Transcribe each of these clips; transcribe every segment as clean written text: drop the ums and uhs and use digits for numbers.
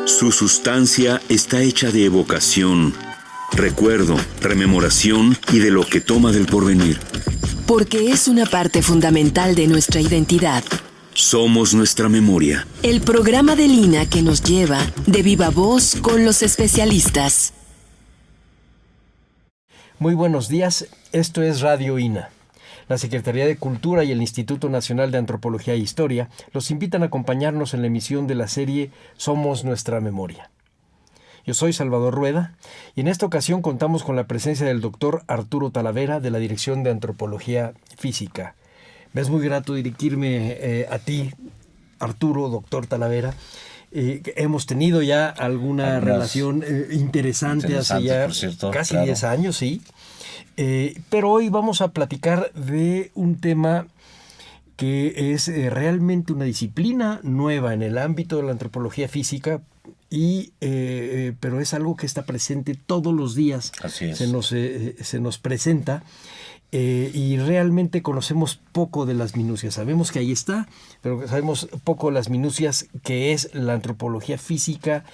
Su sustancia está hecha de evocación, recuerdo, rememoración y de lo que toma del porvenir. Porque es una parte fundamental de nuestra identidad. Somos nuestra memoria. El programa de Lina que nos lleva de viva voz con los especialistas. Muy buenos días, esto es Radio INA. La Secretaría de Cultura y el Instituto Nacional de Antropología e Historia los invitan a acompañarnos en la emisión de la serie Somos Nuestra Memoria. Yo soy Salvador Rueda y en esta ocasión contamos con la presencia del doctor Arturo Talavera de la Dirección de Antropología Física. Me es muy grato dirigirme a ti, Arturo, doctor Talavera. Hemos tenido ya alguna relación interesante hace ya casi 10 años, sí. Pero hoy vamos a platicar de un tema que es realmente una disciplina nueva en el ámbito de la antropología física, pero es algo que está presente todos los días. Así es. Se nos presenta y realmente conocemos poco de las minucias. Sabemos que ahí está, pero sabemos poco de las minucias que es la antropología física,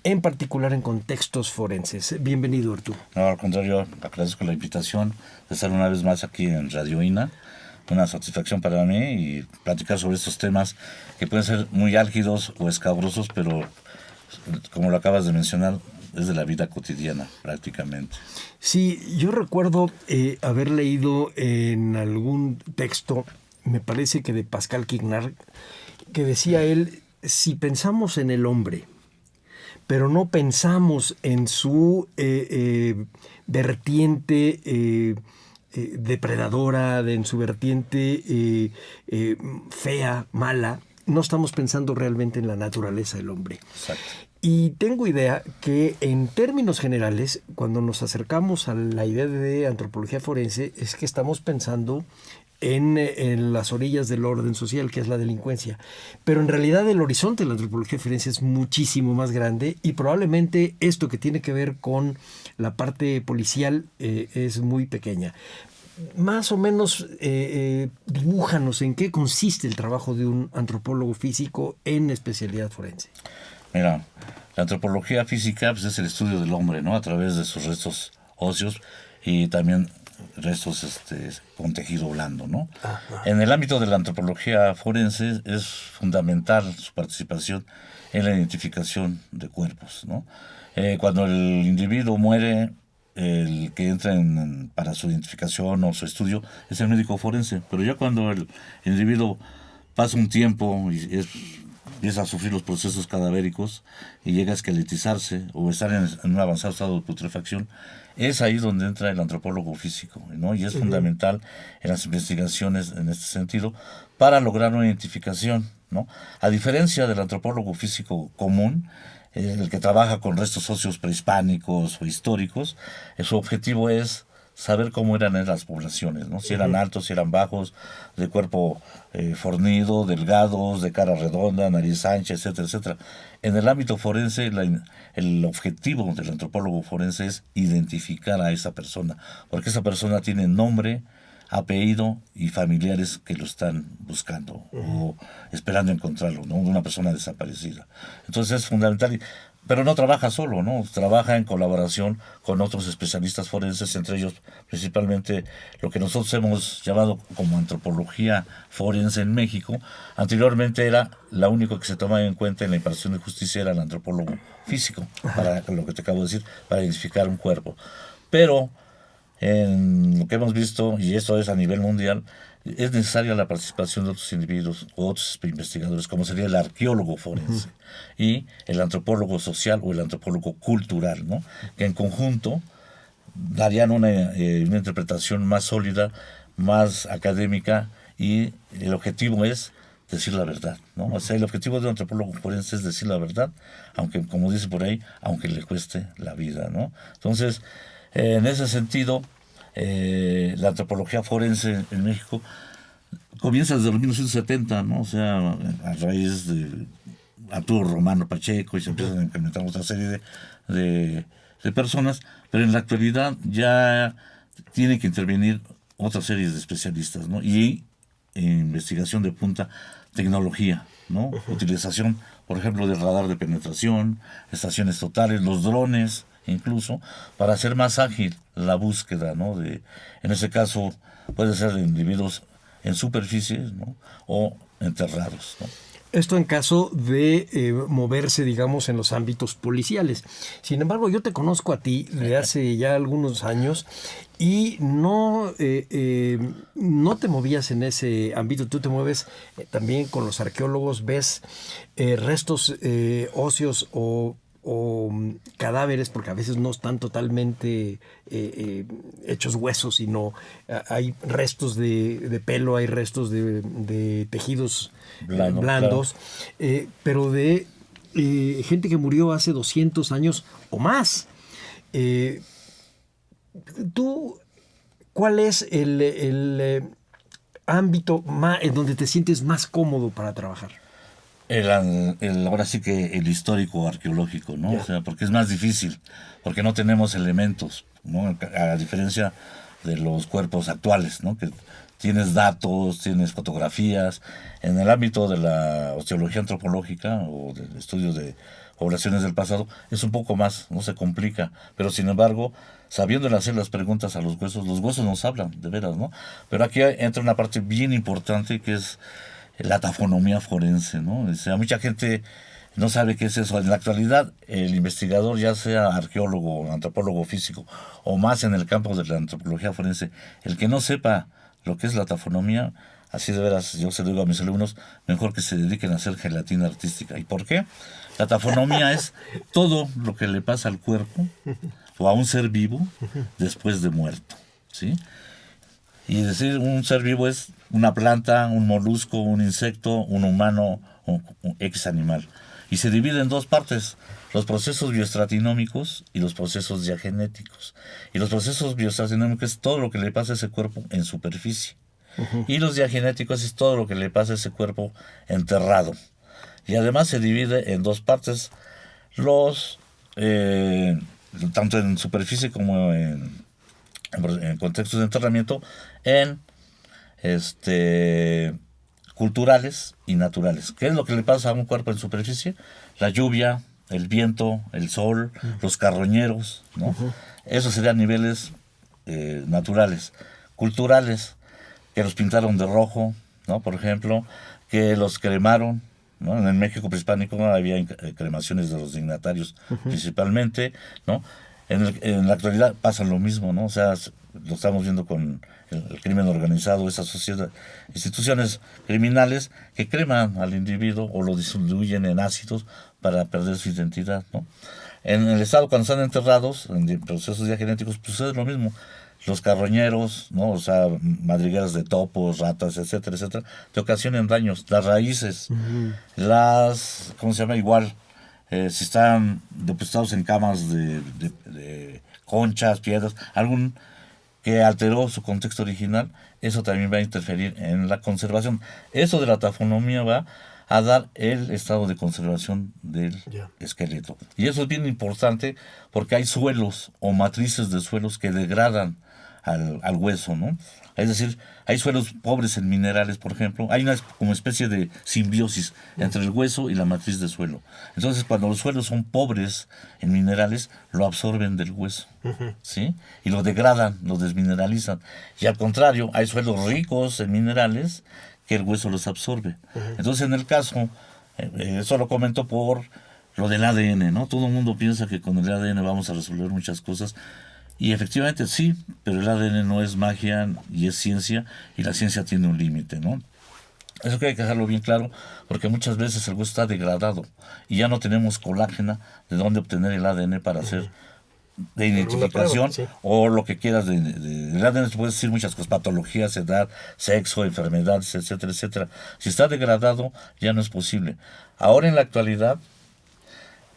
en particular en contextos forenses. Bienvenido, Arturo. No, al contrario, agradezco la invitación de estar una vez más aquí en Radio INA. Una satisfacción para mí y platicar sobre estos temas que pueden ser muy álgidos o escabrosos, pero como lo acabas de mencionar, es de la vida cotidiana prácticamente. Sí, yo recuerdo haber leído en algún texto, me parece que de Pascal Quignard, que decía él, si pensamos en el hombre, pero no pensamos en su vertiente depredadora, en su vertiente fea, mala, no estamos pensando realmente en la naturaleza del hombre. Exacto. Y tengo idea que en términos generales, cuando nos acercamos a la idea de antropología forense, es que estamos pensando en las orillas del orden social, que es la delincuencia. Pero en realidad el horizonte de la antropología forense es muchísimo más grande y probablemente esto que tiene que ver con la parte policial es muy pequeña. Más o menos dibújanos en qué consiste el trabajo de un antropólogo físico en especialidad forense. Mira, la antropología física pues, es el estudio del hombre, ¿no? A través de sus restos óseos y también restos con tejido blando, ¿no? Ajá. En el ámbito de la antropología forense es fundamental su participación en la identificación de cuerpos, ¿no? Cuando el individuo muere, el que entra para su identificación o su estudio es el médico forense, pero ya cuando el individuo pasa un tiempo y empieza a sufrir los procesos cadavéricos y llega a esqueletizarse o estar en un avanzado estado de putrefacción, es ahí donde entra el antropólogo físico, ¿no? Y es fundamental en las investigaciones en este sentido para lograr una identificación, ¿no? A diferencia del antropólogo físico común, el que trabaja con restos óseos prehispánicos o históricos, su objetivo es saber cómo eran en las poblaciones, ¿no? Si eran altos, si eran bajos, de cuerpo fornido, delgados, de cara redonda, nariz ancha, etcétera, etcétera. En el ámbito forense, el objetivo del antropólogo forense es identificar a esa persona, porque esa persona tiene nombre, apellido y familiares que lo están buscando o esperando encontrarlo, ¿no? Una persona desaparecida. Entonces es fundamental. Pero no trabaja solo, ¿no? Trabaja en colaboración con otros especialistas forenses, entre ellos principalmente lo que nosotros hemos llamado como antropología forense en México. Anteriormente era la única que se tomaba en cuenta en la impartición de justicia, era el antropólogo físico, para lo que te acabo de decir, para identificar un cuerpo. Pero en lo que hemos visto, y esto es a nivel mundial, es necesaria la participación de otros individuos o otros investigadores, como sería el arqueólogo forense y el antropólogo social o el antropólogo cultural, ¿no? Que en conjunto darían una interpretación más sólida, más académica, y el objetivo es decir la verdad, ¿no? O sea, el objetivo de un antropólogo forense es decir la verdad, aunque, como dice por ahí, aunque le cueste la vida, ¿no? Entonces, en ese sentido, la antropología forense en México comienza desde los 1970, ¿no? O sea, a raíz de Arturo Romano Pacheco, y se empiezan a implementar otra serie de personas, pero en la actualidad ya tiene que intervenir otra serie de especialistas, ¿no? Y investigación de punta, tecnología, ¿no? Utilización por ejemplo, del radar de penetración, estaciones totales, los drones, incluso, para hacer más ágil la búsqueda, ¿no? En ese caso, puede ser de individuos en superficie, ¿no? O enterrados, ¿no? Esto en caso de moverse, digamos, en los ámbitos policiales. Sin embargo, yo te conozco a ti de hace ya algunos años y no te movías en ese ámbito. Tú te mueves también con los arqueólogos, ves restos óseos o cadáveres, porque a veces no están totalmente hechos huesos, sino hay restos de pelo, hay restos de tejidos blandos, claro. Pero de gente que murió hace 200 años o más. ¿Tú cuál es el ámbito en donde te sientes más cómodo para trabajar? Ahora sí que el histórico arqueológico, ¿no? Yeah. O sea, porque es más difícil, porque no tenemos elementos, ¿no? A diferencia de los cuerpos actuales, ¿no? Que tienes datos, tienes fotografías. En el ámbito de la osteología antropológica o del estudio de poblaciones del pasado, es un poco más, no se complica, pero sin embargo, sabiendo hacer las preguntas a los huesos nos hablan, de veras, ¿no? Pero aquí entra una parte bien importante que es la tafonomía forense, ¿no? O sea, mucha gente no sabe qué es eso. En la actualidad, el investigador, ya sea arqueólogo, antropólogo físico, o más en el campo de la antropología forense, el que no sepa lo que es la tafonomía, así de veras, yo se lo digo a mis alumnos, mejor que se dediquen a hacer gelatina artística. ¿Y por qué? La tafonomía es todo lo que le pasa al cuerpo o a un ser vivo después de muerto, ¿sí? Y decir un ser vivo es una planta, un molusco, un insecto, un humano, un X animal. Y se divide en dos partes, los procesos bioestratinómicos y los procesos diagenéticos. Y los procesos bioestratinómicos es todo lo que le pasa a ese cuerpo en superficie. Y los diagenéticos es todo lo que le pasa a ese cuerpo enterrado. Y además se divide en dos partes, tanto en superficie como en contextos de enterramiento, en culturales y naturales. ¿Qué es lo que le pasa a un cuerpo en superficie? La lluvia, el viento, el sol, los carroñeros, ¿no? Esos serían niveles naturales. Culturales, que los pintaron de rojo, ¿no? Por ejemplo, que los cremaron, ¿no? En el México prehispánico había cremaciones de los dignatarios principalmente, ¿no? En la actualidad pasa lo mismo, ¿no? O sea, lo estamos viendo con el crimen organizado, esas instituciones criminales que creman al individuo o lo diluyen en ácidos para perder su identidad, ¿no? En el estado, cuando están enterrados, en procesos diagenéticos, pues es lo mismo. Los carroñeros, ¿no? O sea, madrigueras de topos, ratas, etcétera, etcétera, te ocasionan daños. Las raíces, ¿cómo se llama? Igual, si están depositados en camas de conchas, piedras, algún que alteró su contexto original, eso también va a interferir en la conservación. Eso de la tafonomía va a dar el estado de conservación del esqueleto. Y eso es bien importante porque hay suelos o matrices de suelos que degradan al hueso, ¿no? Es decir, hay suelos pobres en minerales, por ejemplo. Hay una como especie de simbiosis entre el hueso y la matriz de suelo. Entonces, cuando los suelos son pobres en minerales, lo absorben del hueso, ¿sí? Y lo degradan, lo desmineralizan. Y al contrario, hay suelos ricos en minerales que el hueso los absorbe. Entonces, en el caso, eso lo comento por lo del ADN, ¿no? Todo el mundo piensa que con el ADN vamos a resolver muchas cosas. Y efectivamente sí, pero el ADN no es magia y es ciencia, y la ciencia tiene un límite, ¿no? Eso que hay que dejarlo bien claro, porque muchas veces el hueso está degradado y ya no tenemos colágeno de dónde obtener el ADN para hacer de identificación, o lo que quieras del ADN. Se puede decir muchas cosas, patologías, edad, sexo, enfermedades, etcétera, etcétera. Si está degradado, ya no es posible. Ahora en la actualidad,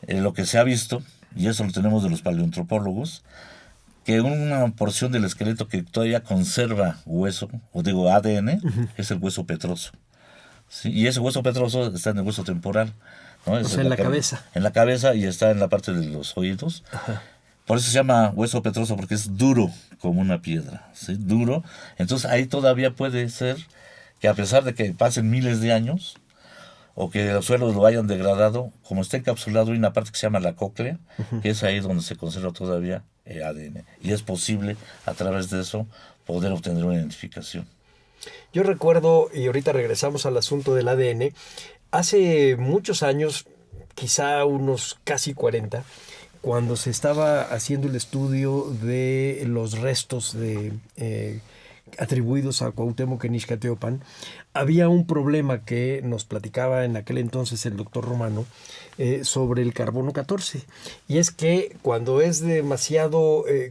lo que se ha visto, y eso lo tenemos de los paleoantropólogos, que una porción del esqueleto que todavía conserva hueso, o digo ADN, es el hueso petroso, ¿sí? Y ese hueso petroso está en el hueso temporal, ¿no? O sea, en la cabeza. En la cabeza, y está en la parte de los oídos. Por eso se llama hueso petroso, porque es duro como una piedra, ¿sí? Duro. Entonces ahí todavía puede ser que, a pesar de que pasen miles de años, o que los suelos lo hayan degradado, como está encapsulado hay una parte que se llama la cóclea, que es ahí donde se conserva todavía el ADN. Y es posible, a través de eso, poder obtener una identificación. Yo recuerdo, y ahorita regresamos al asunto del ADN, hace muchos años, quizá unos casi 40, cuando se estaba haciendo el estudio de los restos atribuidos a Cuauhtémoc en Ixcateopan, había un problema que nos platicaba en aquel entonces el doctor Romano sobre el carbono 14. Y es que cuando es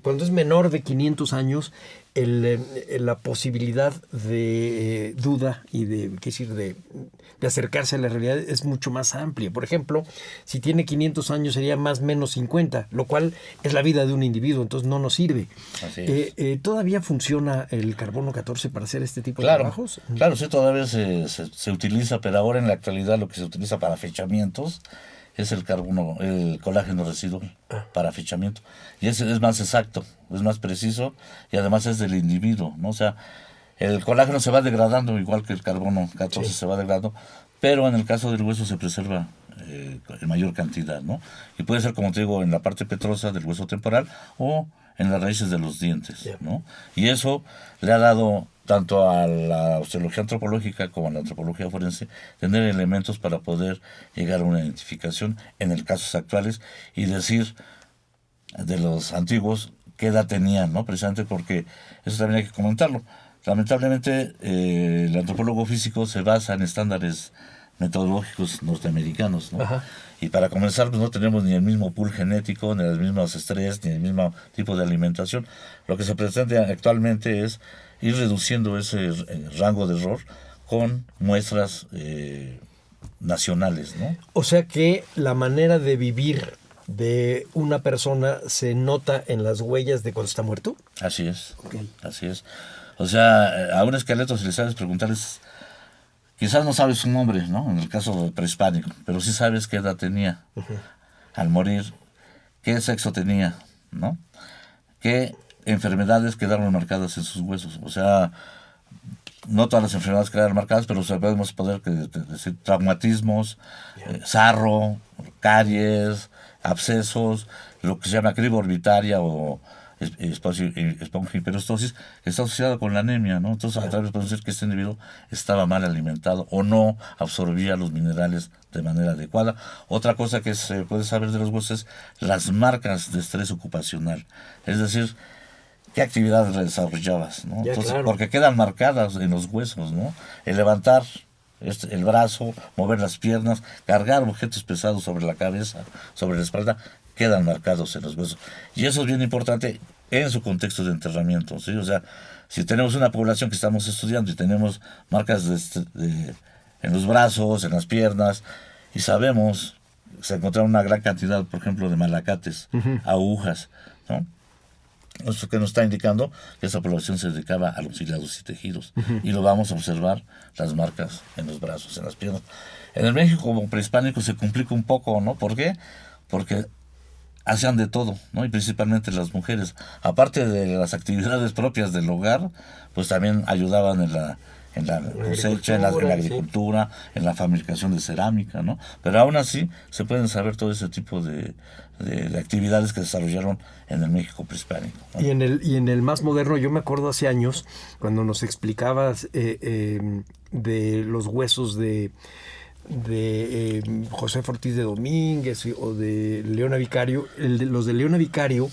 cuando es menor de 500 años, la posibilidad de duda y de acercarse a la realidad es mucho más amplia. Por ejemplo, si tiene 500 años sería más menos 50, lo cual es la vida de un individuo, entonces no nos sirve. Así es. ¿Todavía funciona el carbono 14 para hacer este tipo de trabajos? Claro, sí, todavía se utiliza, pero ahora en la actualidad lo que se utiliza para fechamientos es el colágeno residual para fechamiento. Y ese es más exacto, es más preciso y además es del individuo, ¿no? O sea, el colágeno se va degradando igual que el carbono 14 se va degradando, pero en el caso del hueso se preserva en mayor cantidad, ¿no? Y puede ser, como te digo, en la parte petrosa del hueso temporal o en las raíces de los dientes, ¿no? Y eso le ha dado tanto a la osteología antropológica como a la antropología forense tener elementos para poder llegar a una identificación en el casos actuales y decir de los antiguos qué edad tenían, ¿no? Precisamente porque eso también hay que comentarlo. Lamentablemente el antropólogo físico se basa en estándares metodológicos norteamericanos, ¿no? Ajá. Y para comenzar, pues no tenemos ni el mismo pool genético, ni los mismos estrés, ni el mismo tipo de alimentación. Lo que se pretende actualmente es ir reduciendo ese rango de error con muestras nacionales, ¿no? O sea que la manera de vivir de una persona se nota en las huellas de cuando está muerto. Así es, okay. Así es. O sea, a un esqueleto, si le sabes preguntarles, quizás no sabes su nombre, ¿no? En el caso prehispánico, pero sí sabes qué edad tenía al morir, qué sexo tenía, ¿no? Qué enfermedades quedaron marcadas en sus huesos. O sea, no todas las enfermedades quedaron marcadas, pero podemos poder decir traumatismos, sarro, caries, abscesos, lo que se llama criba orbitaria o espongiperostosis, que está asociada con la anemia, ¿no? Entonces, a través podemos decir que este individuo estaba mal alimentado o no absorbía los minerales de manera adecuada. Otra cosa que se puede saber de los huesos es las marcas de estrés ocupacional, es decir, qué actividades desarrollabas, ¿no? Entonces, claro. Porque quedan marcadas en los huesos, ¿no? El levantar el brazo, mover las piernas, cargar objetos pesados sobre la cabeza, sobre la espalda, quedan marcados en los huesos. Y eso es bien importante en su contexto de enterramiento, ¿sí? O sea, si tenemos una población que estamos estudiando y tenemos marcas en los brazos, en las piernas, y sabemos, se encontraron una gran cantidad, por ejemplo, de malacates, agujas, ¿no? Eso que nos está indicando que esa población se dedicaba a los hilados y tejidos. Y lo vamos a observar, las marcas en los brazos, en las piernas. En el México como prehispánico se complica un poco, ¿no? ¿Por qué? Porque hacían de todo, ¿no? Y principalmente las mujeres. Aparte de las actividades propias del hogar, pues también ayudaban en la cosecha, en la agricultura, en la fabricación de cerámica, ¿no? Pero aún así se pueden saber todo ese tipo de actividades que desarrollaron en el México prehispánico, ¿no? Y en el más moderno, yo me acuerdo hace años, cuando nos explicabas de los huesos de José Ortiz de Domínguez o de Leona Vicario, los de Leona Vicario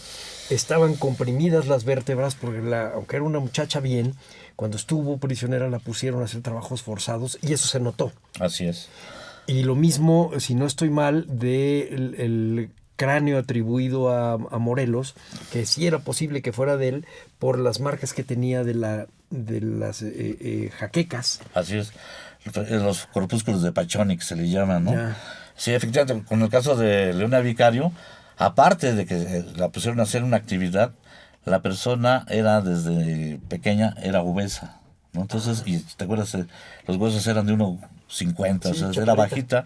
estaban comprimidas las vértebras porque aunque era una muchacha bien, cuando estuvo prisionera la pusieron a hacer trabajos forzados y eso se notó. Así es. Y lo mismo, si no estoy mal, el cráneo atribuido a Morelos, que sí era posible que fuera de él por las marcas que tenía de las jaquecas. Así es. Los corpúsculos de Pachoni, que se le llaman, ¿no? Ya. Sí, efectivamente, con el caso de Leona Vicario, aparte de que la pusieron a hacer una actividad, la persona era desde pequeña, era obesa, ¿no? Entonces, y te acuerdas, los huesos eran de 50, o sea, chaparrita. era bajita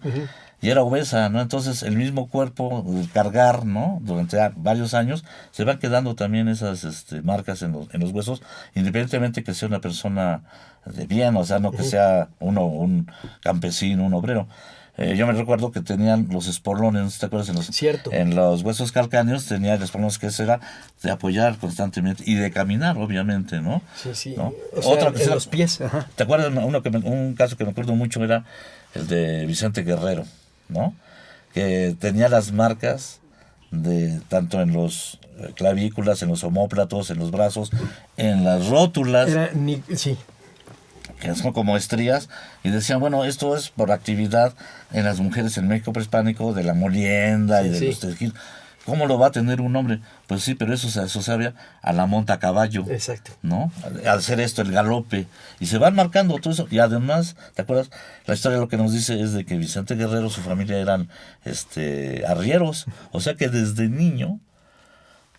y era obesa, ¿no? Entonces el mismo cuerpo, el cargar, ¿no? Durante varios años, se van quedando también esas marcas en los huesos, independientemente que sea una persona de bien, o sea, no que sea un campesino, un obrero. Yo me recuerdo que tenían los espolones, ¿no te acuerdas? Cierto. En los huesos calcáneos tenía el espolones, que eso era de apoyar constantemente y de caminar, obviamente, ¿no? Sí. ¿No? O sea, en los pies. Ajá. ¿Te acuerdas? Un caso que me acuerdo mucho era el de Vicente Guerrero, ¿no? Que tenía las marcas de tanto en los clavículas, en los omóplatos, en los brazos, en las rótulas, Sí. que son como estrías, y decían, bueno, esto es por actividad en las mujeres en México prehispánico, de la molienda y de los tejidos. ¿Cómo lo va a tener un hombre? Pues sí, pero eso se asocia a la monta a caballo. Exacto. ¿No? Al hacer esto, el galope. Y se van marcando todo eso. Y además, ¿te acuerdas? La historia lo que nos dice es de que Vicente Guerrero, su familia eran arrieros. O sea que desde niño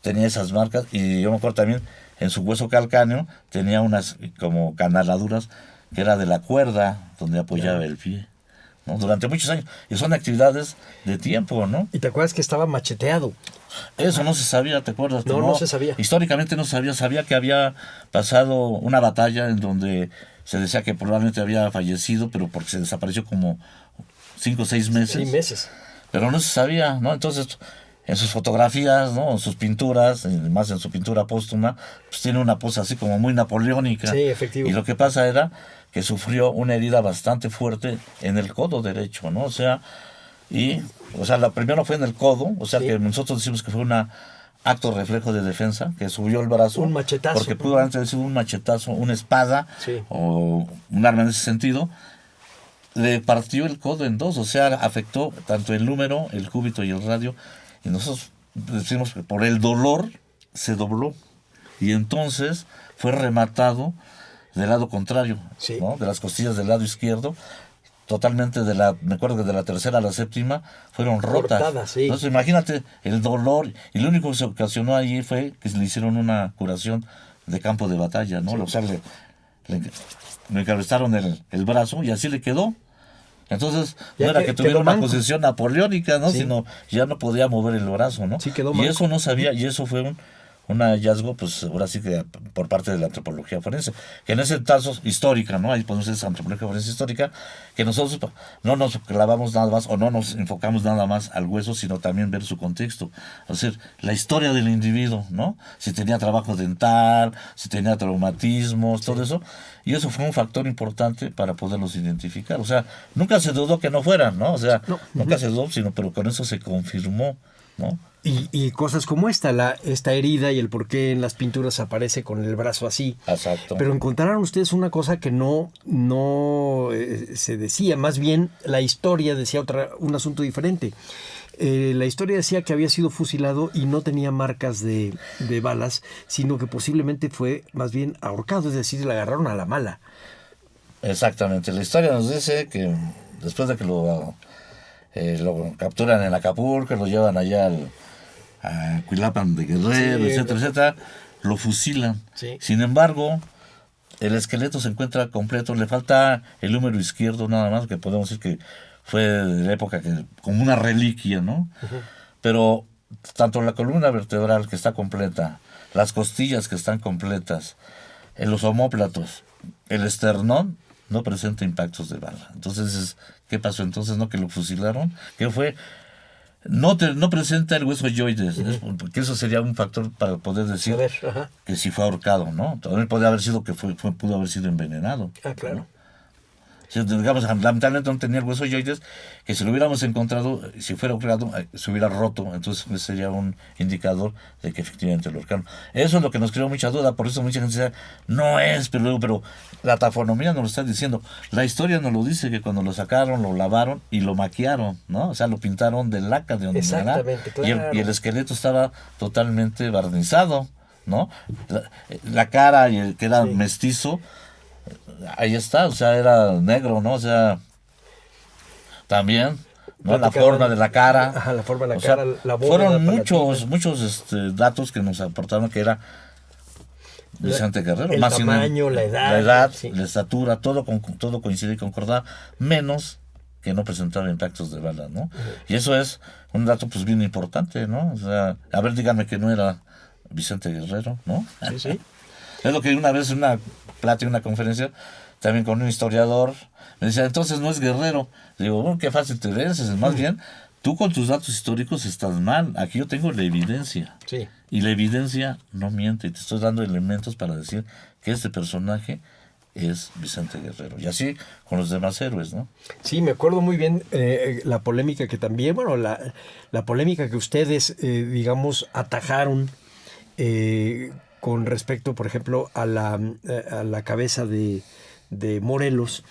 tenía esas marcas. Y yo me acuerdo también, en su hueso calcáneo tenía unas como canaladuras que era de la cuerda donde apoyaba el pie, ¿no? Durante muchos años. Y son actividades de tiempo, ¿no? ¿Y te acuerdas que estaba macheteado? Eso no se sabía, ¿te acuerdas? No se sabía. Históricamente no sabía. Sabía que había pasado una batalla en donde se decía que probablemente había fallecido, pero porque se desapareció como 5 o 6 meses. Sí, meses. Pero no se sabía, ¿no? Entonces, en sus fotografías, ¿no? En sus pinturas, más en su pintura póstuma, pues tiene una pose así como muy napoleónica. Sí, efectivo. Y lo que pasa era que sufrió una herida bastante fuerte en el codo derecho, ¿no? O sea, la primera fue en el codo, o sea, que nosotros decimos que fue un acto reflejo de defensa, que subió el brazo. Un machetazo. Porque pudo haber sido un machetazo, una espada, o un arma en ese sentido. Le partió el codo en dos, o sea, afectó tanto el húmero, el cúbito y el radio. Y nosotros decimos que por el dolor se dobló. Y entonces fue rematado del lado contrario, ¿no? De las costillas del lado izquierdo. Totalmente me acuerdo que de la tercera a la séptima fueron rotas. Cortadas, sí. Entonces imagínate el dolor. Y lo único que se ocasionó allí fue que le hicieron una curación de campo de batalla, ¿no? O sea, le encabezaron el brazo y así le quedó. Entonces, ya no era que tuviera una manco. posición napoleónica, ¿no? Sino ya no podía mover el brazo, ¿no? Sí, quedó y manco. eso no sabía, y eso fue un hallazgo, pues ahora sí que por parte de la antropología forense, que en ese caso histórica, ¿no? Ahí podemos decir antropología forense histórica, que nosotros no nos clavamos nada más o no nos enfocamos nada más al hueso, sino también ver su contexto, o sea, la historia del individuo, ¿no? Si tenía trabajo dental, si tenía traumatismos, todo eso, y eso fue un factor importante para poderlos identificar, o sea, nunca se dudó que no fueran, ¿no? O sea, nunca se dudó, pero con eso se confirmó, ¿no? Y cosas como esta herida y el por qué en las pinturas aparece con el brazo así. Exacto. Pero encontraron ustedes una cosa que no se decía, más bien la historia decía un asunto diferente. La historia decía que había sido fusilado y no tenía marcas de balas, sino que posiblemente fue más bien ahorcado, es decir, le agarraron a la mala. Exactamente. La historia nos dice que después de que lo capturan en Acapulco, lo llevan allá a Cuilapan de Guerrero, etcétera, lo fusilan. Sí. Sin embargo, el esqueleto se encuentra completo, le falta el húmero izquierdo nada más, que podemos decir que fue de la época como una reliquia, ¿no? Uh-huh. Pero tanto la columna vertebral que está completa, las costillas que están completas, los omóplatos, el esternón, no presenta impactos de bala. Entonces, ¿qué pasó entonces? ¿No? Que lo fusilaron. ¿Qué fue? No presenta el hueso yoides, porque eso sería un factor para poder decir que si fue ahorcado, ¿no? También pudo haber sido pudo haber sido envenenado. Ah, claro. ¿no? Si, digamos, lamentablemente no tenía el hueso yoides, que si lo hubiéramos encontrado, si fuera ahorcado, se hubiera roto, entonces sería un indicador de que efectivamente lo ahorcaron. Eso es lo que nos creó mucha duda, por eso mucha gente dice, no es, pero la tafonomía nos lo está diciendo. La historia nos lo dice, que cuando lo sacaron, lo lavaron y lo maquillaron, ¿no? O sea, lo pintaron de laca de donde era, claro. y el esqueleto estaba totalmente barnizado, ¿no? La cara, que era mestizo, ahí está, o sea, era negro, ¿no? O sea, también, ¿no? La forma de la cara. Ajá, la forma de la cara, la boca. Fueron muchos datos que nos aportaron, que era Vicente Guerrero. El tamaño, la edad. La edad, sí. la estatura, todo coincide y concordaba, menos que no presentaba impactos de bala, ¿no? Y eso es un dato pues bien importante, ¿no? O sea, a ver, díganme que no era Vicente Guerrero, ¿no? Sí, sí. Es lo que una vez en una plática, una conferencia, también con un historiador, me decía, entonces no es Guerrero. Le digo, bueno, qué fácil te ves, es más bien, tú con tus datos históricos estás mal. Aquí yo tengo la evidencia. Sí. Y la evidencia no miente, y te estoy dando elementos para decir que este personaje es Vicente Guerrero. Y así con los demás héroes, ¿no? Sí, me acuerdo muy bien la polémica que también, bueno, la polémica que ustedes, digamos, atajaron con respecto, por ejemplo, a la cabeza de Morelos,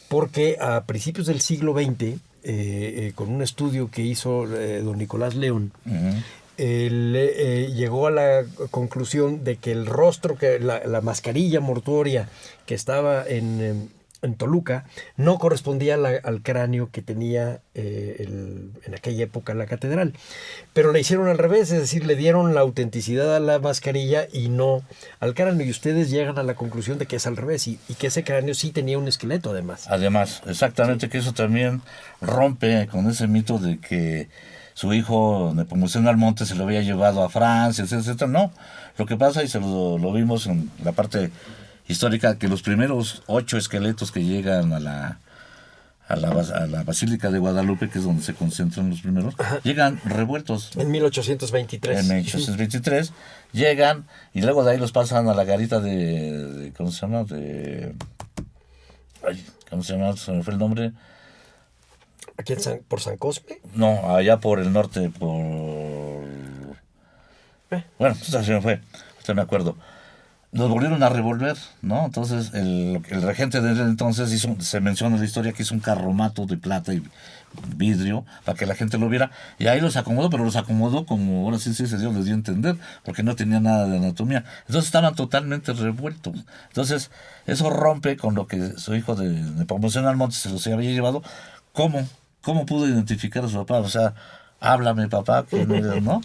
porque a principios del siglo XX, con un estudio que hizo don Nicolás León, él llegó a la conclusión de que el rostro, que la mascarilla mortuoria que estaba en Toluca no correspondía al cráneo que tenía en aquella época la catedral. Pero le hicieron al revés, es decir, le dieron la autenticidad a la mascarilla y no al cráneo. Y ustedes llegan a la conclusión de que es al revés y que ese cráneo sí tenía un esqueleto además. Además, exactamente, sí. Que eso también rompe con ese mito de que su hijo Nepomuceno Almonte se lo había llevado a Francia, etcétera. No, lo que pasa, y se lo vimos en la parte histórica, que los primeros 8 esqueletos que llegan a la Basílica de Guadalupe, que es donde se concentran los primeros, llegan revueltos. En 1823. En 1823 llegan y luego de ahí los pasan a la garita de ¿cómo se llama? ¿Cómo se llama? Se me fue el nombre. ¿Aquí por San Cosme? No, allá por el norte, Bueno, se me fue, no me acuerdo. Los volvieron a revolver, ¿no? Entonces, el regente de entonces se menciona en la historia que hizo un carromato de plata y vidrio para que la gente lo viera, y ahí los acomodó, pero los acomodó como ahora sí se dio, les dio a entender, porque no tenía nada de anatomía. Entonces estaban totalmente revueltos. Entonces, eso rompe con lo que su hijo de Nepomuceno Almonte se los había llevado. ¿Cómo pudo identificar a su papá? O sea, háblame, papá, ¿quién eres, no?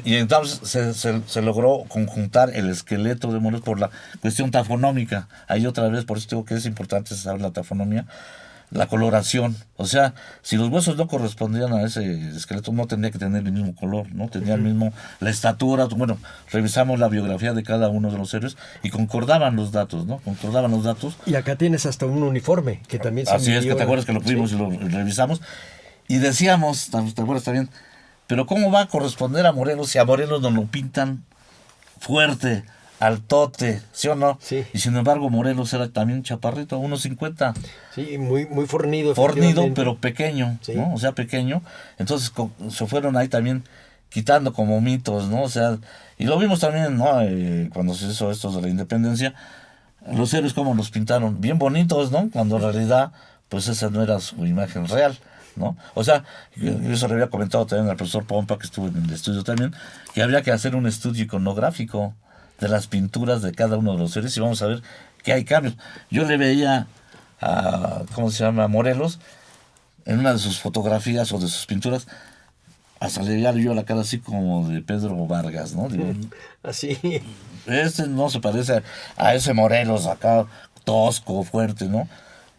Y entonces se logró conjuntar el esqueleto de Morelos por la cuestión tafonómica. Ahí otra vez, por eso digo que es importante saber la tafonomía, la coloración. O sea, si los huesos no correspondían a ese esqueleto, no tendría que tener el mismo color, no tenía el mismo, la estatura. Bueno, revisamos la biografía de cada uno de los héroes y concordaban los datos, ¿no? Concordaban los datos. Y acá tienes hasta un uniforme que también se Así es, que te acuerdas que lo vimos, sí, y lo revisamos. Y decíamos, ¿te acuerdas también? Pero ¿cómo va a corresponder a Morelos si a Morelos nos lo pintan fuerte, altote, ¿sí o no? Sí. Y sin embargo Morelos era también chaparrito, 1.50. Sí, muy fornido. Fornido, pero pequeño, sí, ¿no? O sea, pequeño. Entonces se fueron ahí también quitando como mitos, ¿no? O sea, y lo vimos también, ¿no? Cuando se hizo esto de la independencia, los héroes como los pintaron, bien bonitos, ¿no? Cuando en realidad, pues esa no era su imagen real, ¿no? O sea, yo eso le había comentado también al profesor Pompa, que estuvo en el estudio también, que habría que hacer un estudio iconográfico de las pinturas de cada uno de los héroes y vamos a ver que hay cambios. Yo le veía a, ¿cómo se llama?, Morelos, en una de sus fotografías o de sus pinturas, hasta le veía yo la cara así como de Pedro Vargas, ¿no? Digo, así. Este no se parece a ese Morelos acá, tosco, fuerte, ¿no?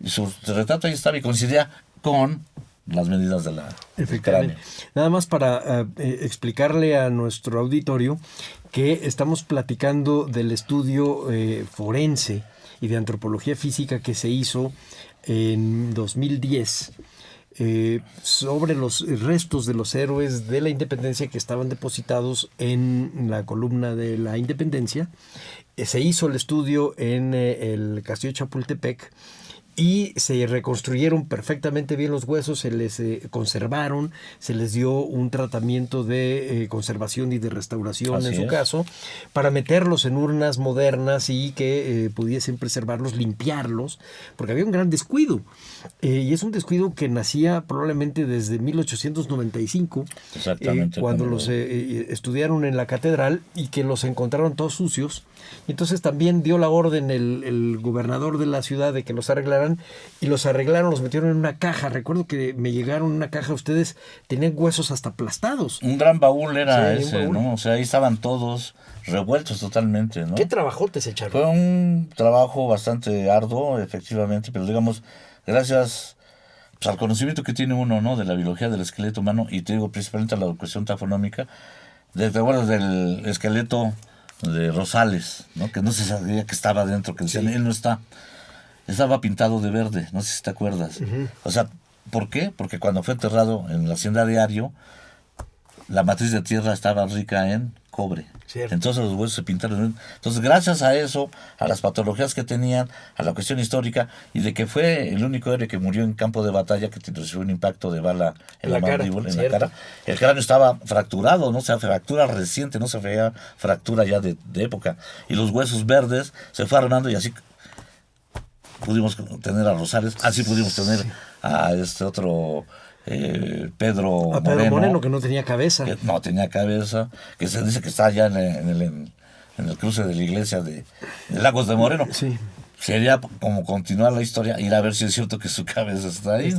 Y su retrato ahí estaba y coincidía con las medidas de la Efectivamente. Nada más para explicarle a nuestro auditorio que estamos platicando del estudio forense y de antropología física que se hizo en 2010 sobre los restos de los héroes de la independencia que estaban depositados en la columna de la independencia. Se hizo el estudio en el Castillo de Chapultepec y se reconstruyeron perfectamente bien los huesos, se les conservaron, se les dio un tratamiento de conservación y de restauración. Así en su caso, para meterlos en urnas modernas y que pudiesen preservarlos, limpiarlos, porque había un gran descuido. Y es un descuido que nacía probablemente desde 1895, cuando los estudiaron en la catedral y que los encontraron todos sucios Y entonces también dio la orden el gobernador de la ciudad de que los arreglaran, y los arreglaron, los metieron en una caja. Recuerdo que me llegaron en una caja, ustedes tenían huesos hasta aplastados. Un gran baúl era Sí, ese, un baúl. ¿no? O sea, ahí estaban todos revueltos totalmente, ¿no? ¿Qué trabajotes se echaron? Fue un trabajo bastante arduo, efectivamente, pero digamos, gracias pues, al conocimiento que tiene uno, ¿no? De la biología del esqueleto humano, y te digo principalmente a la cuestión tafonómica, ¿te acuerdas del esqueleto de Rosales, ¿no? Que no se sabía que estaba dentro, que decían, él no está. Estaba pintado de verde, no sé si te acuerdas. O sea, ¿por qué? Porque cuando fue enterrado en la hacienda Diario, la matriz de tierra estaba rica en cobre. Cierto. Entonces los huesos se pintaron. Entonces, gracias a eso, a las patologías que tenían, a la cuestión histórica, y de que fue el único héroe que murió en campo de batalla, que recibió un impacto de bala en la cara, mandíbula, en la cierto. cara. El cráneo estaba fracturado, ¿no? O sea, fractura reciente, no se veía fractura ya de época. Y los huesos verdes se fue armando, y así pudimos tener a Rosales, así pudimos tener a este otro Pedro A Pedro Moreno, Moreno, que no tenía cabeza. que no tenía cabeza, que se dice que está allá en el cruce de la iglesia de Lagos de Moreno. Sí. Sería como continuar la historia, ir a ver si es cierto que su cabeza está ahí.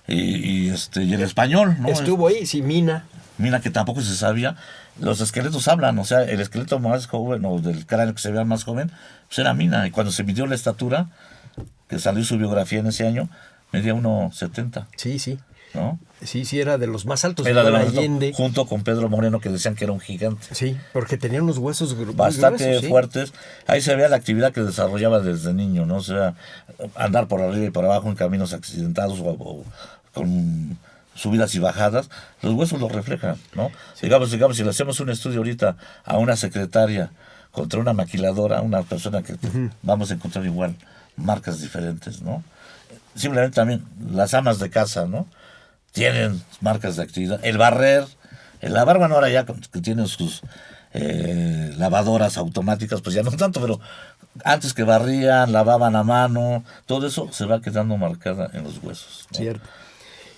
Y el español, ¿no? Estuvo ahí, sí, Mina. Mira que tampoco se sabía. Los esqueletos hablan, o sea, el esqueleto más joven, o del cráneo que se vea más joven, pues era Mina. Y cuando se midió la estatura, que salió su biografía en ese año, medía 1,70, Sí, sí. ¿no? Sí, sí, era de los más altos. Era de Igual los Allende. junto con Pedro Moreno, que decían que era un gigante. Sí, porque tenía unos huesos muy Bastante gruesos, sí. fuertes. Ahí se veía la actividad que desarrollaba desde niño, ¿no? O sea, andar por arriba y por abajo en caminos accidentados o con subidas y bajadas. Los huesos lo reflejan, ¿no? Digamos, si le hacemos un estudio ahorita a una secretaria contra una maquiladora, una persona que vamos a encontrar igual marcas diferentes, ¿no? Simplemente también las amas de casa, ¿no? Tienen marcas de actividad. El barrer, el lavar, bueno, ahora ya que tienen sus lavadoras automáticas, pues ya no tanto, pero antes que barrían, lavaban a mano, todo eso se va quedando marcada en los huesos, ¿no? Cierto.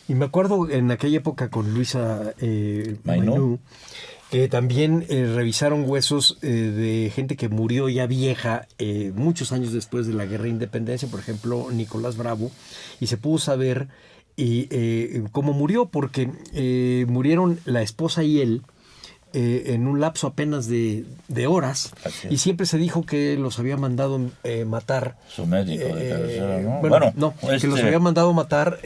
Y me acuerdo en aquella época con Luisa Maynú, que también revisaron huesos de gente que murió ya vieja muchos años después de la Guerra de Independencia, por ejemplo, Nicolás Bravo, y se pudo saber cómo murió, porque murieron la esposa y él en un lapso apenas de horas, y siempre se dijo que los había mandado matar. Su médico de cabecera, ¿no? Que los había mandado matar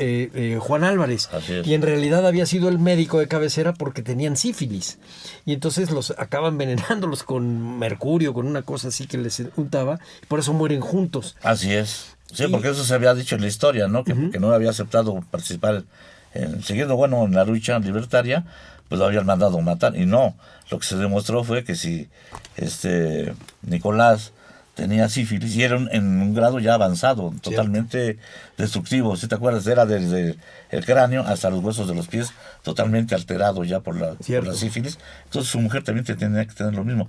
Juan Álvarez. Así es. Y en realidad había sido el médico de cabecera porque tenían sífilis. Y entonces los acaban envenenándolos con mercurio, con una cosa así que les untaba, y por eso mueren juntos. Así es. Sí, porque eso se había dicho en la historia, ¿no? Que porque no había aceptado participar siguiendo, en la lucha libertaria, pues lo habían mandado matar. Y no, lo que se demostró fue que si Nicolás tenía sífilis, y era en un grado ya avanzado, totalmente destructivo. ¿Sí te acuerdas? Era desde el cráneo hasta los huesos de los pies, totalmente alterado ya por la sífilis. Entonces su mujer también tenía que tener lo mismo.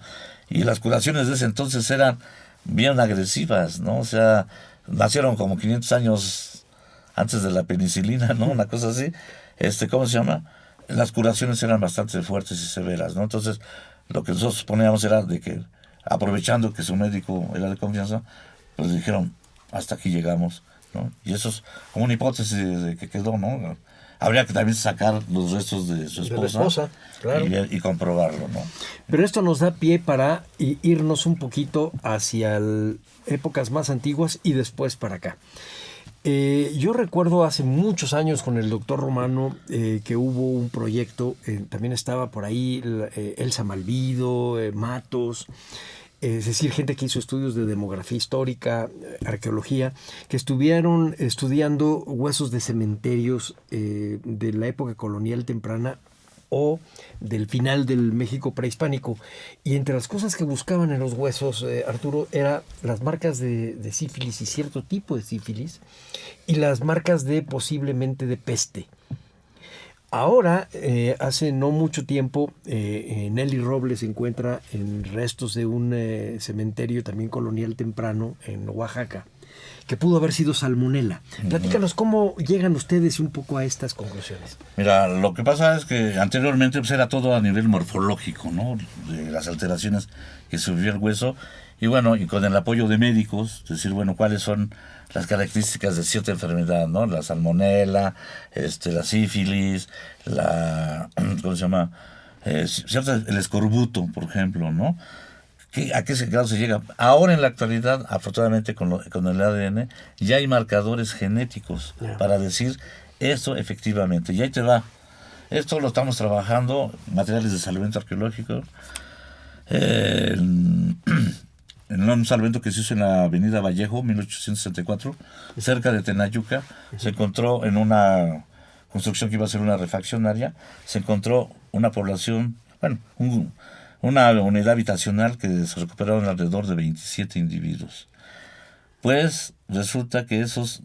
Y las curaciones de ese entonces eran bien agresivas, ¿no? O sea, nacieron como 500 años antes de la penicilina, ¿no? Una cosa así. ¿Cómo se llama? Las curaciones eran bastante fuertes y severas, ¿no? Entonces, lo que nosotros poníamos era de que, aprovechando que su médico era de confianza, pues dijeron, hasta aquí llegamos, ¿no? Y eso es como una hipótesis de que quedó, ¿no? Habría que también sacar los restos de su esposa, De la esposa, claro. y comprobarlo, ¿no? Pero esto nos da pie para irnos un poquito hacia épocas más antiguas y después para acá. Yo recuerdo hace muchos años con el doctor Romano que hubo un proyecto, también estaba por ahí Elsa Malvido, Matos, es decir, gente que hizo estudios de demografía histórica, arqueología, que estuvieron estudiando huesos de cementerios de la época colonial temprana o del final del México prehispánico. Y entre las cosas que buscaban en los huesos, Arturo, eran las marcas de sífilis y cierto tipo de sífilis, y las marcas posiblemente de peste. Ahora, hace no mucho tiempo, Nelly Robles encuentra en restos de un cementerio también colonial temprano en Oaxaca, que pudo haber sido salmonela. Platícanos cómo llegan ustedes un poco a estas conclusiones. Mira, lo que pasa es que anteriormente pues, era todo a nivel morfológico, ¿no? De las alteraciones que sufrió el hueso, Y bueno, y con el apoyo de médicos, decir, bueno, cuáles son las características de cierta enfermedad, ¿no? La salmonela, la sífilis, ¿cómo se llama? El escorbuto, por ejemplo, ¿no? ¿A qué grado se llega? Ahora en la actualidad, afortunadamente con el ADN, ya hay marcadores genéticos para decir esto efectivamente. Y ahí te va. Esto lo estamos trabajando, materiales de salvamento arqueológico, en un salvamento que se hizo en la avenida Vallejo, 1864, cerca de Tenayuca. Se encontró en una construcción que iba a ser una refaccionaria, se encontró una población, bueno, una unidad habitacional que se recuperaron alrededor de 27 individuos. Pues resulta que de esos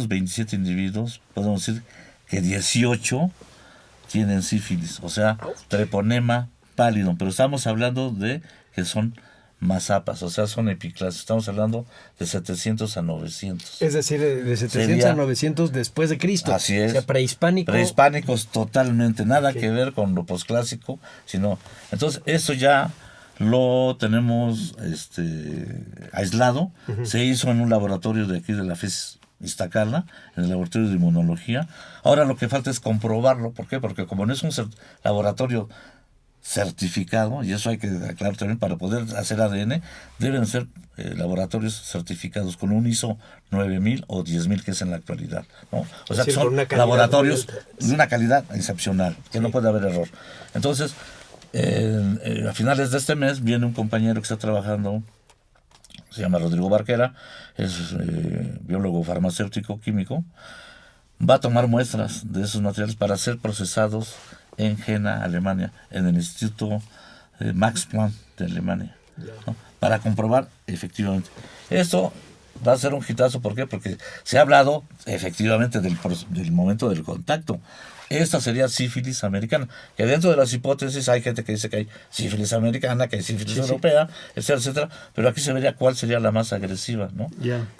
27 individuos, podemos decir que 18 tienen sífilis, o sea, treponema pálido, pero estamos hablando de que son mazapas, o sea, son epiclasias. Estamos hablando de 700 a 900. Es decir, de 700 a 900 después de Cristo. Así es. O sea, prehispánico. Prehispánicos totalmente, nada que ver con lo posclásico, sino... Entonces, eso ya lo tenemos aislado. Se hizo en un laboratorio de aquí de la FES Iztacala, en el laboratorio de inmunología. Ahora lo que falta es comprobarlo. ¿Por qué? Porque como no es un laboratorio certificado, y eso hay que aclarar también, para poder hacer ADN deben ser laboratorios certificados con un ISO 9000 o 10000 que es en la actualidad, ¿no? O sea, que son laboratorios de una calidad excepcional, que no puede haber error. Entonces, a finales de este mes viene un compañero que está trabajando, se llama Rodrigo Barquera, es biólogo farmacéutico químico, va a tomar muestras de esos materiales para ser procesados en Jena, Alemania, en el Instituto Max Planck de Alemania, ¿no? Para comprobar efectivamente. Esto va a ser un hitazo, ¿por qué? Porque se ha hablado efectivamente del momento del contacto. Esta sería sífilis americana, que dentro de las hipótesis hay gente que dice que hay sífilis americana, que hay sífilis europea, etcétera, etcétera, pero aquí se vería cuál sería la más agresiva, ¿no?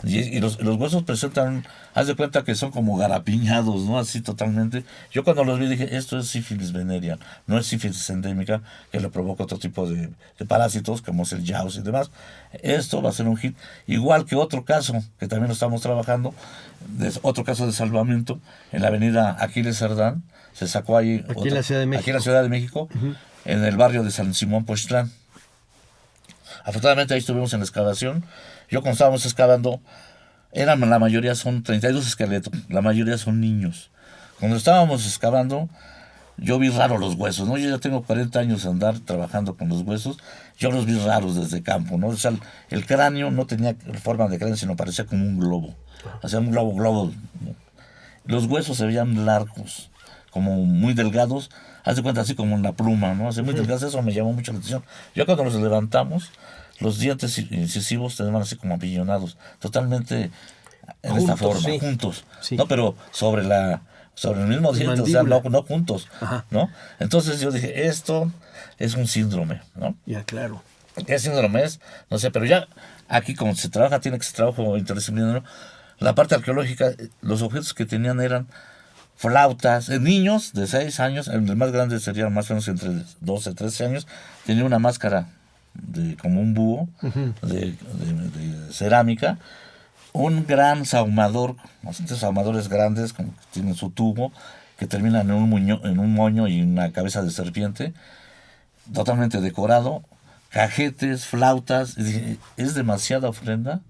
Y los huesos presentan, haz de cuenta que son como garapiñados, ¿no? Así totalmente. Yo cuando los vi dije, esto es sífilis venerea, no es sífilis endémica, que le provoca otro tipo de parásitos, como es el Jaus y demás. Esto va a ser un hit, igual que otro caso, que también lo estamos trabajando, otro caso de salvamento, en la avenida Aquiles Cerdán, se sacó ahí aquí en la Ciudad de México, aquí en la Ciudad de México, en el barrio de San Simón Pochtlán. Afortunadamente ahí estuvimos en la excavación. Yo cuando estábamos excavando, la mayoría son 32 esqueletos, la mayoría son niños. Cuando estábamos excavando, yo vi raros los huesos, ¿no? Yo ya tengo 40 años de andar trabajando con los huesos, yo los vi raros desde campo, ¿no? O sea, el cráneo no tenía forma de cráneo, sino parecía como un globo, o sea, un globo, ¿no? Los huesos se veían largos, como muy delgados, haz de cuenta así como en la pluma, ¿no? Así muy delgados, eso me llamó mucho la atención. Yo cuando los levantamos, los dientes incisivos tenían así como apillonados, totalmente en esta forma, juntos, ¿no? Pero sobre el mismo diente, o sea, no juntos, ¿no? Entonces yo dije, esto es un síndrome, ¿no? Ya, claro. ¿Qué síndrome es? No sé, pero ya aquí como se trabaja, tiene que ser trabajo interdisciplinario. La parte arqueológica, los objetos que tenían eran flautas, niños de 6 años, el más grande sería más o menos entre 12 y 13 años, tenía una máscara como un búho de cerámica, un gran sahumador, estos sahumadores grandes, como que tienen su tubo, que terminan en un moño y una cabeza de serpiente, totalmente decorado, cajetes, flautas. Y dije, es demasiada ofrenda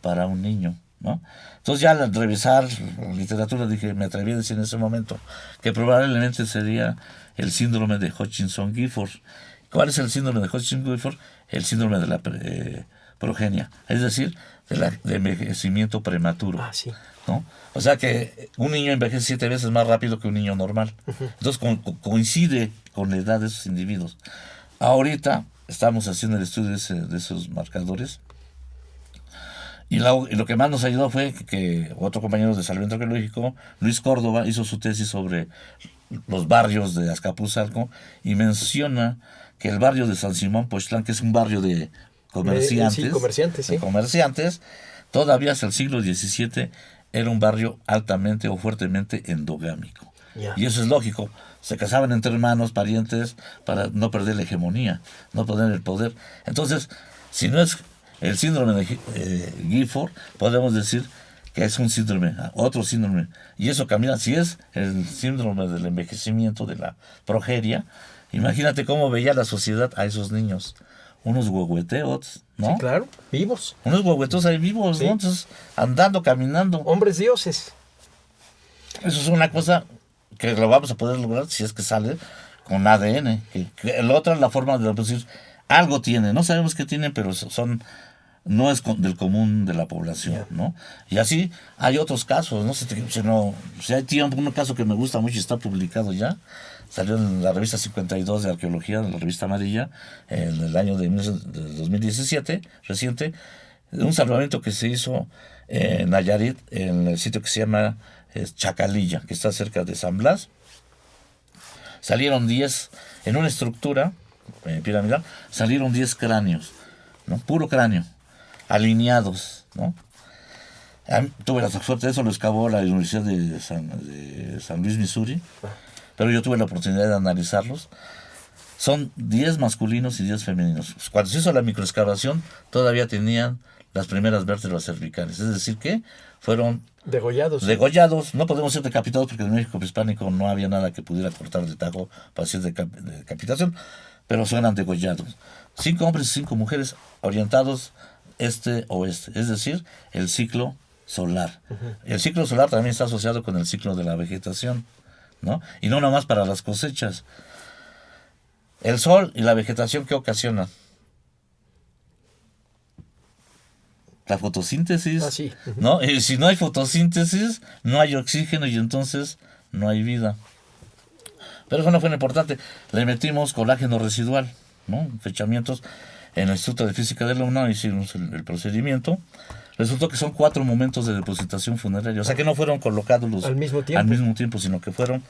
para un niño, ¿no? Entonces ya al revisar literatura dije, me atreví a decir en ese momento que probablemente sería el síndrome de Hutchinson-Gifford. ¿Cuál es el síndrome de Hutchinson-Gifford? El síndrome de la progenia, es decir, de envejecimiento prematuro, ¿no? O sea que un niño envejece 7 veces más rápido que un niño normal. Entonces coincide con la edad de esos individuos. Ahorita estamos haciendo el estudio de esos marcadores. Y lo que más nos ayudó fue que otro compañero de salvamento arqueológico, Luis Córdoba, hizo su tesis sobre los barrios de Azcapotzalco y menciona que el barrio de San Simón Pochtlán, que es un barrio de comerciantes, todavía hasta el siglo XVII era un barrio altamente o fuertemente endogámico. Y eso es lógico. Se casaban entre hermanos, parientes, para no perder la hegemonía, no perder el poder. Entonces, si no es El síndrome de Gifford, podemos decir que es un síndrome, otro síndrome. Y eso camina, si es el síndrome del envejecimiento de la progeria, imagínate cómo veía la sociedad a esos niños. Unos huehueteos, ¿no? Sí, claro, vivos. Unos huehueteos ahí vivos, Sí. ¿no? Entonces, andando, caminando. Hombres dioses. Eso es una cosa que lo vamos a poder lograr si es que sale con ADN. Que la otra es la forma de decir, algo tiene, no sabemos qué tienen, pero no es del común de la población, ¿no? Y así hay otros casos, no sé si hay un caso que me gusta mucho y está publicado ya, salió en la revista 52 de Arqueología, en la revista amarilla, en el año de 2017, reciente, un salvamento que se hizo en Nayarit, en el sitio que se llama Chacalilla, que está cerca de San Blas. Salieron 10, en una estructura piramidal, salieron 10 cráneos, ¿no? Puro cráneo, alineados, ¿no? Tuve la suerte de eso, lo excavó la Universidad de San Luis, Missouri, pero yo tuve la oportunidad de analizarlos. Son 10 masculinos y 10 femeninos. Cuando se hizo la microexcavación, todavía tenían las primeras vértebras cervicales, es decir que fueron degollados, no podemos ser decapitados porque en el México prehispánico no había nada que pudiera cortar de tajo para hacer decapitación, pero eran degollados. 5 hombres y 5 mujeres orientados este-oeste, es decir, el ciclo solar. Uh-huh. El ciclo solar también está asociado con el ciclo de la vegetación, ¿no? Y no nada más para las cosechas. El sol y la vegetación, ¿qué ocasionan? La fotosíntesis, sí. Uh-huh. ¿no? Y si no hay fotosíntesis, no hay oxígeno y entonces no hay vida. Pero eso no fue lo importante. Le metimos colágeno residual, ¿no? Fechamientos en el Instituto de Física de la UNAM, hicimos el procedimiento. Resultó que son 4 momentos de depositación funeraria. O sea que no fueron colocados al mismo tiempo, sino que fueron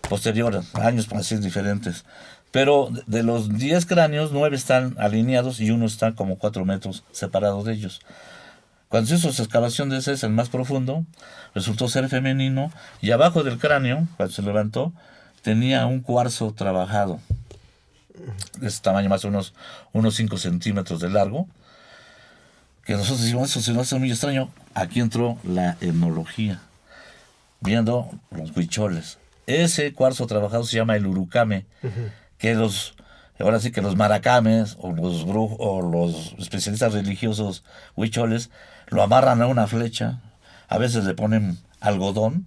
posteriores, años así diferentes. Pero de los 10 cráneos, 9 están alineados y 1 está como 4 metros separado de ellos. Cuando se hizo esa excavación de ese, es el más profundo, resultó ser femenino, y abajo del cráneo, cuando se levantó, tenía un cuarzo trabajado, de ese tamaño, más o menos unos 5 centímetros de largo, que nosotros decimos, eso se nos hace muy extraño. Aquí entró la etnología, viendo los huicholes. Ese cuarzo trabajado se llama el urucame, que ahora sí que los maracames o los especialistas religiosos huicholes lo amarran a una flecha, a veces le ponen algodón,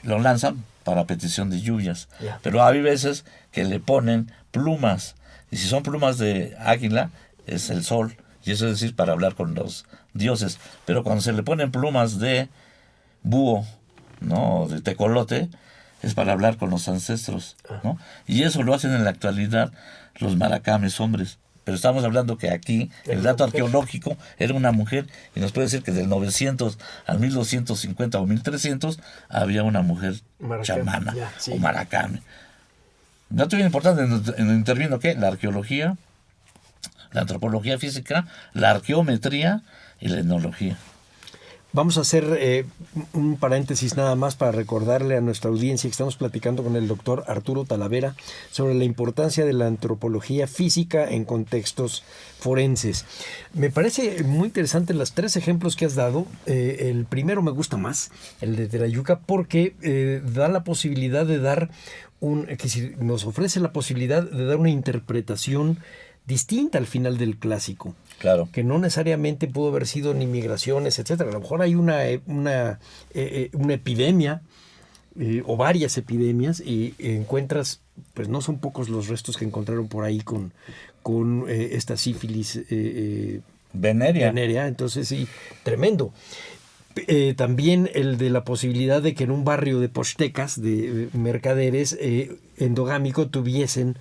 lo lanzan para petición de lluvias, pero hay veces que le ponen plumas, y si son plumas de águila es el sol, y eso es decir para hablar con los dioses, pero cuando se le ponen plumas de búho, ¿no? De tecolote, es para hablar con los ancestros, ¿no? Y eso lo hacen en la actualidad los maracames hombres. Pero estamos hablando que aquí el dato arqueológico era una mujer, y nos puede decir que del 900 al 1250 o 1300 había una mujer chamana o maracame. Dato bien importante, intervino ¿qué? La arqueología, la antropología física, la arqueometría y la etnología. Vamos a hacer un paréntesis nada más para recordarle a nuestra audiencia que estamos platicando con el doctor Arturo Talavera sobre la importancia de la antropología física en contextos forenses. Me parece muy interesante los 3 ejemplos que has dado. El primero me gusta más, el de Terayuca, porque da la posibilidad de dar nos ofrece la posibilidad de dar una interpretación distinta al final del clásico. Claro. Que no necesariamente pudo haber sido ni migraciones, etcétera. A lo mejor hay una epidemia o varias epidemias y encuentras, pues no son pocos los restos que encontraron por ahí con esta sífilis venérea. Entonces sí, tremendo. También el de la posibilidad de que en un barrio de pochtecas, de mercaderes endogámico, tuviesen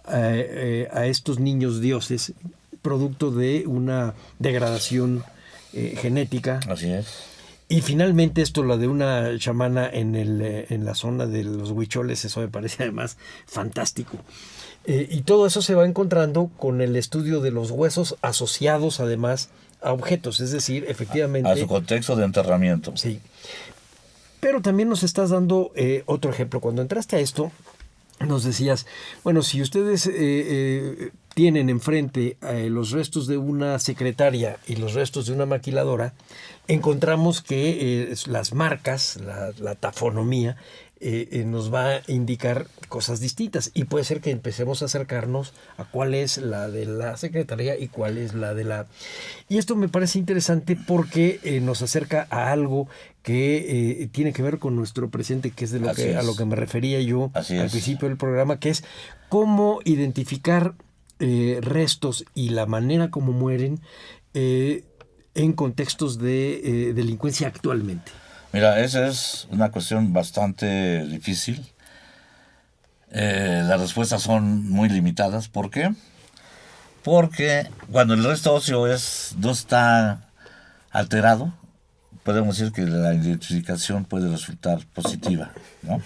a estos niños dioses producto de una degradación genética. Así es. Y finalmente esto, la de una chamana en la zona de los huicholes, eso me parece además fantástico. Y todo eso se va encontrando con el estudio de los huesos asociados además a objetos, es decir, efectivamente... A su contexto de enterramiento. Sí. Pero también nos estás dando otro ejemplo. Cuando entraste a esto, nos decías, bueno, si ustedes tienen enfrente los restos de una secretaria y los restos de una maquiladora, encontramos que las marcas, la tafonomía, nos va a indicar cosas distintas, y puede ser que empecemos a acercarnos a cuál es la de la secretaría y cuál es la de la... Y esto me parece interesante porque nos acerca a algo que tiene que ver con nuestro presente, que es de a lo que me refería yo al principio del programa, que es cómo identificar restos y la manera como mueren en contextos de delincuencia actualmente. Mira, esa es una cuestión bastante difícil. Las respuestas son muy limitadas. ¿Por qué? Porque cuando el resto óseo no está alterado, podemos decir que la identificación puede resultar positiva, ¿no?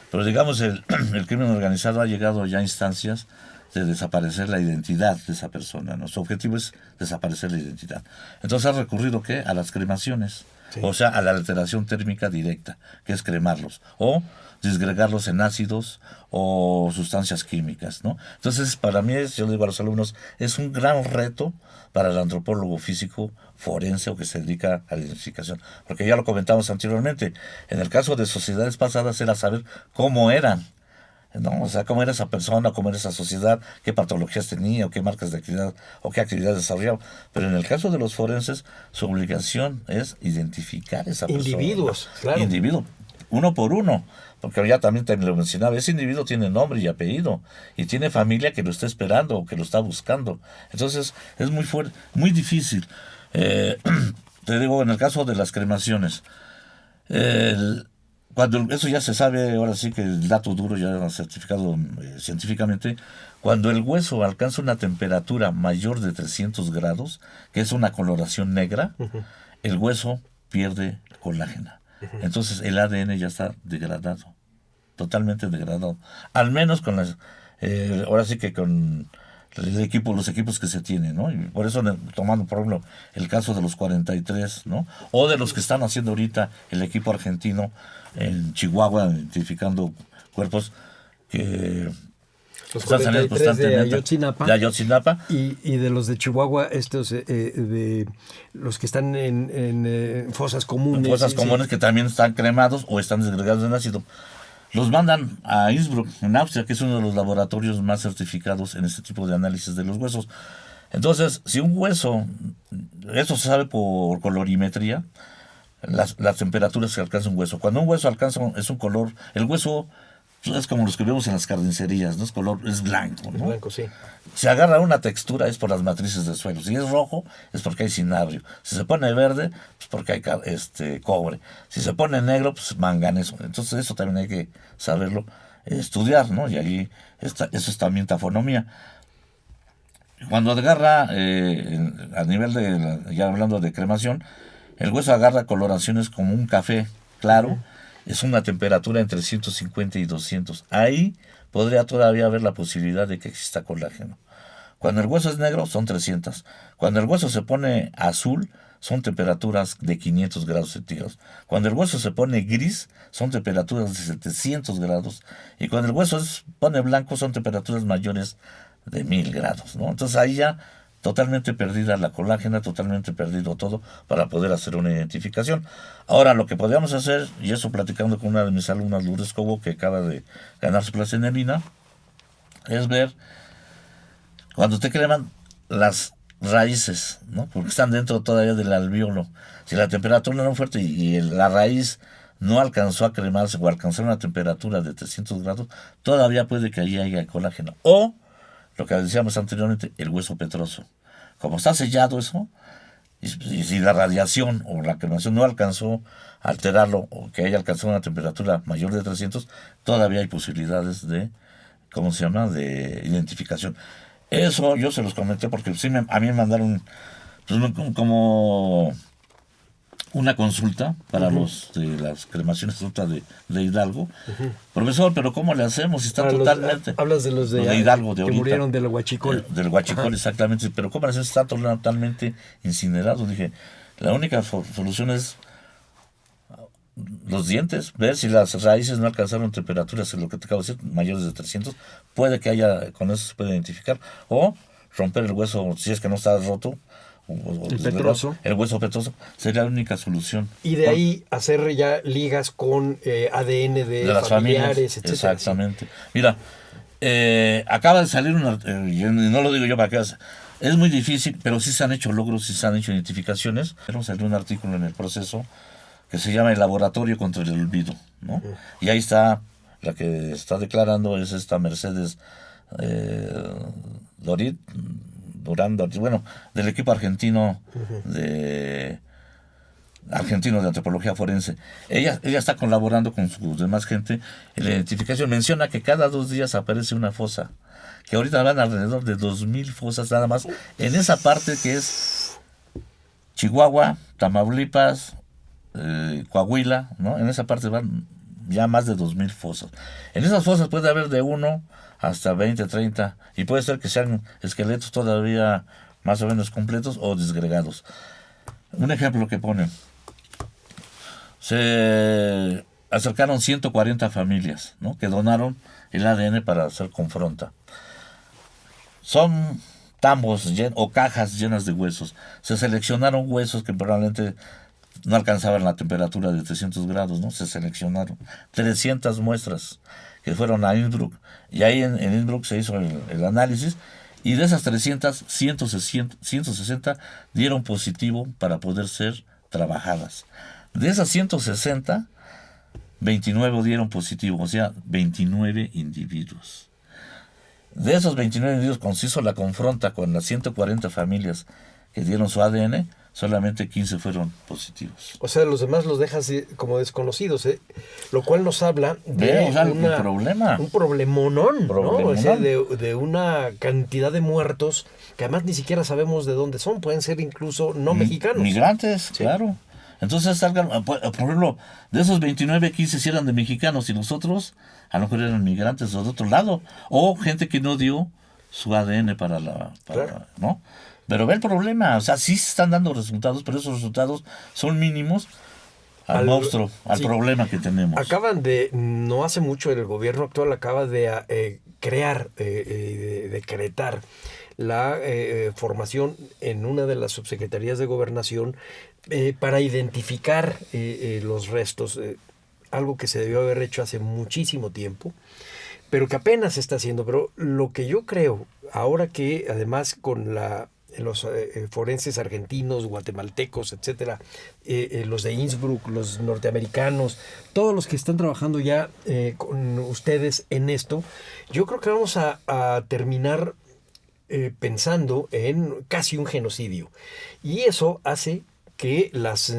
Pero digamos, el crimen organizado ha llegado ya a instancias de desaparecer la identidad de esa persona, ¿no? Su objetivo es desaparecer la identidad. Entonces ha recurrido, ¿qué? A las cremaciones. Sí. O sea, a la alteración térmica directa, que es cremarlos, o disgregarlos en ácidos o sustancias químicas, ¿no? Entonces, para mí, yo le digo a los alumnos, es un gran reto para el antropólogo físico forense o que se dedica a la identificación. Porque ya lo comentamos anteriormente, en el caso de sociedades pasadas era saber cómo eran, ¿no? O sea, cómo era esa persona, cómo era esa sociedad, qué patologías tenía, o qué marcas de actividad, o qué actividades desarrollaba. Pero en el caso de los forenses, su obligación es identificar esa persona. Individuos, claro. Individuo, uno por uno. Porque ya también te lo mencionaba, ese individuo tiene nombre y apellido, y tiene familia que lo está esperando o que lo está buscando. Entonces, es muy fuerte, muy difícil. Te digo, en el caso de las cremaciones, cuando eso ya se sabe, ahora sí que el dato duro ya certificado científicamente, cuando el hueso alcanza una temperatura mayor de 300 grados, que es una coloración negra, el hueso pierde colágeno. Entonces el ADN ya está degradado, totalmente degradado. Al menos con las, ahora sí que con los equipos que se tienen, ¿no? Y por eso, tomando por ejemplo el caso de los 43, ¿no? O de los que están haciendo ahorita el equipo argentino en Chihuahua, identificando cuerpos que los 43 de Ayotzinapa, y de los de Chihuahua, estos de los que están en fosas comunes. Fosas comunes que también están cremados o están desgregados en ácido. Los mandan a Innsbruck, en Austria, que es uno de los laboratorios más certificados en este tipo de análisis de los huesos. Entonces, si un hueso, eso se sabe por colorimetría, las temperaturas que alcanza un hueso. Cuando un hueso alcanza, es un color, el hueso es como los que vemos en las carnicerías, ¿no? Es blanco, ¿no? Es blanco, sí. Si agarra una textura es por las matrices del suelo. Si es rojo es porque hay cinabrio. Si se pone verde, pues porque hay cobre. Si se pone negro, pues manganeso. Entonces eso también hay que saberlo estudiar, ¿no? Y ahí eso es también tafonomía. Cuando agarra, a nivel ya hablando de cremación, el hueso agarra coloraciones como un café claro. Es una temperatura entre 150 y 200. Ahí podría todavía haber la posibilidad de que exista colágeno. Cuando el hueso es negro, son 300. Cuando el hueso se pone azul, son temperaturas de 500 grados centígrados. Cuando el hueso se pone gris, son temperaturas de 700 grados. Y cuando el hueso se pone blanco, son temperaturas mayores de 1000 grados, ¿no? Entonces ahí ya totalmente perdida la colágena, totalmente perdido todo para poder hacer una identificación. Ahora, lo que podríamos hacer, y eso platicando con una de mis alumnas, Lourdes Cobo, que acaba de ganar su plaza en el INA, es ver cuando te creman las raíces, ¿no? Porque están dentro todavía del alvéolo. Si la temperatura no es fuerte y la raíz no alcanzó a cremarse o alcanzar una temperatura de 300 grados, todavía puede que allí haya colágeno. O lo que decíamos anteriormente, el hueso petroso. Como está sellado eso, y si la radiación o la cremación no alcanzó a alterarlo o que haya alcanzado una temperatura mayor de 300, todavía hay posibilidades de, de identificación. Eso yo se los comenté porque sí a mí me mandaron como una consulta para los de las cremaciones de Hidalgo. Profesor, pero ¿cómo le hacemos? Si está para totalmente... Hablas de los de Hidalgo, de que ahorita, murieron del Huachicol. Del Huachicol, exactamente. Pero ¿cómo le hacemos? Está totalmente incinerado. Dije, la única solución es los dientes, ver si las raíces no alcanzaron temperaturas, lo que te acabo de decir, mayores de 300, puede que haya, con eso se puede identificar, o romper el hueso, si es que no está roto, El petroso. el hueso petroso, sería la única solución. Y de ahí hacer ya ligas con ADN de las familiares, familias, etcétera. exactamente. Mira, acaba de salir y no lo digo yo para que es muy difícil, pero sí se han hecho logros, sí se han hecho identificaciones. Pero salió un artículo en el proceso que se llama El Laboratorio contra el Olvido, ¿no? Y ahí está, la que está declarando es esta Mercedes Durán, bueno, del equipo argentino de antropología forense. Ella está colaborando con su demás gente en la identificación. Menciona que cada 2 días aparece una fosa, que ahorita van alrededor de 2,000 fosas nada más en esa parte que es Chihuahua, Tamaulipas, Coahuila, ¿no? En esa parte van ya más de 2,000 fosas. En esas fosas puede haber de 1 hasta 20, 30, y puede ser que sean esqueletos todavía más o menos completos o disgregados. Un ejemplo que ponen: se acercaron 140 familias, ¿no?, que donaron el ADN para hacer confronta. Son tambos o cajas llenas de huesos. Se seleccionaron huesos que probablemente no alcanzaban la temperatura de 300 grados, ¿no? Se seleccionaron 300 muestras que fueron a Innsbruck, y ahí en Innsbruck se hizo el análisis, y de esas 300, 160 dieron positivo para poder ser trabajadas. De esas 160, 29 dieron positivo, o sea, 29 individuos. De esos 29 individuos, cuando se hizo la confronta con las 140 familias que dieron su ADN, solamente 15 fueron positivos. O sea, los demás los dejas como desconocidos, lo cual nos habla de un problema. Un problemonón, ¿no? O sea, de una cantidad de muertos que además ni siquiera sabemos de dónde son. Pueden ser incluso no mexicanos. Migrantes, sí. Claro. Entonces, por ejemplo, de esos 29, 15 sí eran de mexicanos, y los otros a lo mejor eran migrantes de otro lado, o gente que no dio su ADN claro, ¿no? Pero ve el problema, o sea, sí se están dando resultados, pero esos resultados son mínimos al monstruo, al problema que tenemos. No hace mucho, el gobierno actual acaba de decretar la formación en una de las subsecretarías de Gobernación para identificar los restos, algo que se debió haber hecho hace muchísimo tiempo, pero que apenas se está haciendo. Pero lo que yo creo, ahora que además con los forenses argentinos, guatemaltecos, etcétera, los de Innsbruck, los norteamericanos, todos los que están trabajando ya con ustedes en esto, yo creo que vamos a terminar pensando en casi un genocidio. Y eso hace que las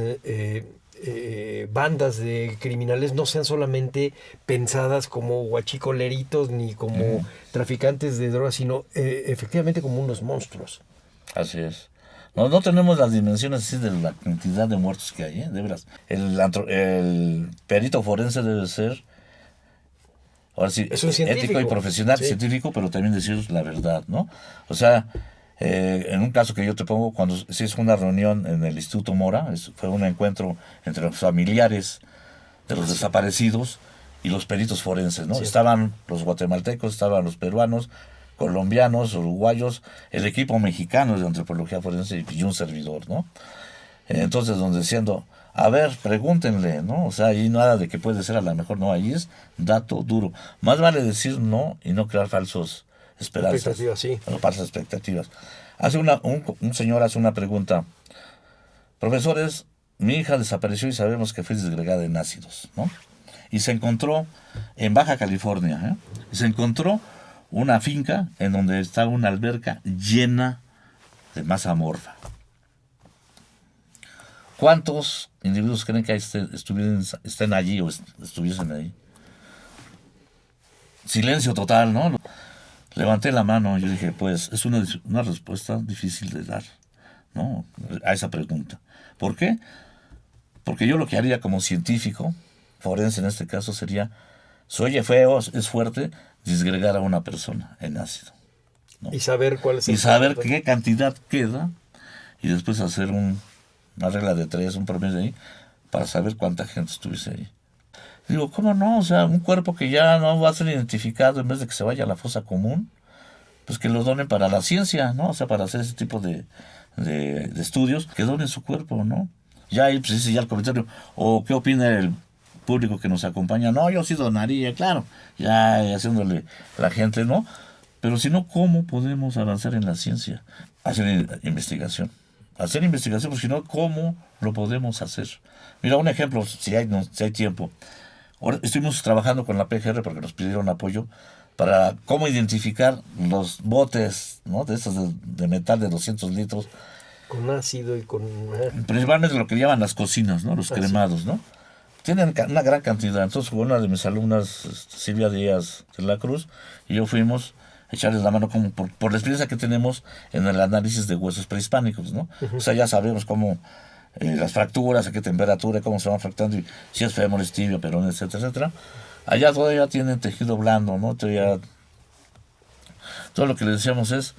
bandas de criminales no sean solamente pensadas como guachicoleritos ni como traficantes de drogas, sino efectivamente como unos monstruos. Así es. No tenemos las dimensiones así de la cantidad de muertos que hay, de veras. El perito forense debe ser, ahora sí, es un científico, ético y profesional, sí. Científico, pero también decir la verdad, ¿no? O sea, en un caso que yo te pongo, cuando se hizo una reunión en el Instituto Mora, fue un encuentro entre los familiares de los desaparecidos y los peritos forenses, ¿no? Sí. Estaban los guatemaltecos, estaban los peruanos, colombianos, uruguayos, el equipo mexicano de antropología forense y un servidor, ¿no? Entonces, donde diciendo, a ver, pregúntenle, ¿no? O sea, ahí nada de que puede ser a lo mejor, no, ahí es dato duro. Más vale decir no y no crear falsos esperanzas. Expectativas, sí. Falsas expectativas. Un señor hace una pregunta: profesores, mi hija desapareció y sabemos que fue disgregada en ácidos, ¿no? Y se encontró en Baja California, y se encontró una finca en donde está una alberca llena de masa amorfa. ¿Cuántos individuos creen que estén allí o estuviesen ahí? Silencio total, ¿no? Levanté la mano y yo dije, pues es una respuesta difícil de dar, ¿no?, a esa pregunta. ¿Por qué? Porque yo lo que haría como científico, forense en este caso, sería, se oye feo, es fuerte, disgregar a una persona en ácido, ¿no? Y saber cuál es y saber qué cantidad queda, y después hacer una regla de 3, un promedio ahí, para saber cuánta gente estuviese ahí. Digo, ¿cómo no? O sea, un cuerpo que ya no va a ser identificado, en vez de que se vaya a la fosa común, pues que lo donen para la ciencia, ¿no? O sea, para hacer ese tipo de estudios, que donen su cuerpo, ¿no? Ya ahí pues dice ya el comentario, o qué opina el público que nos acompaña. No, yo sí donaría, claro, ya haciéndole la gente, ¿no? Pero si no, ¿cómo podemos avanzar en la ciencia? Hacer investigación. Hacer investigación, porque si no, ¿cómo lo podemos hacer? Mira, un ejemplo, si hay tiempo. Ahora estuvimos trabajando con la PGR porque nos pidieron apoyo para cómo identificar los botes, ¿no? De esos de metal de 200 litros. Con ácido y con... Principalmente lo que llaman las cocinas, ¿no? Los cremados, ¿no? Tienen una gran cantidad. Entonces, una de mis alumnas, Silvia Díaz de la Cruz, y yo fuimos a echarles la mano como por la experiencia que tenemos en el análisis de huesos prehispánicos, ¿no? O sea, ya sabemos cómo las fracturas, a qué temperatura, cómo se van fracturando, y si es fémur, es tibia, perón, etcétera, etcétera. Allá todavía tienen tejido blando, ¿no? Todavía, todo lo que les decíamos es,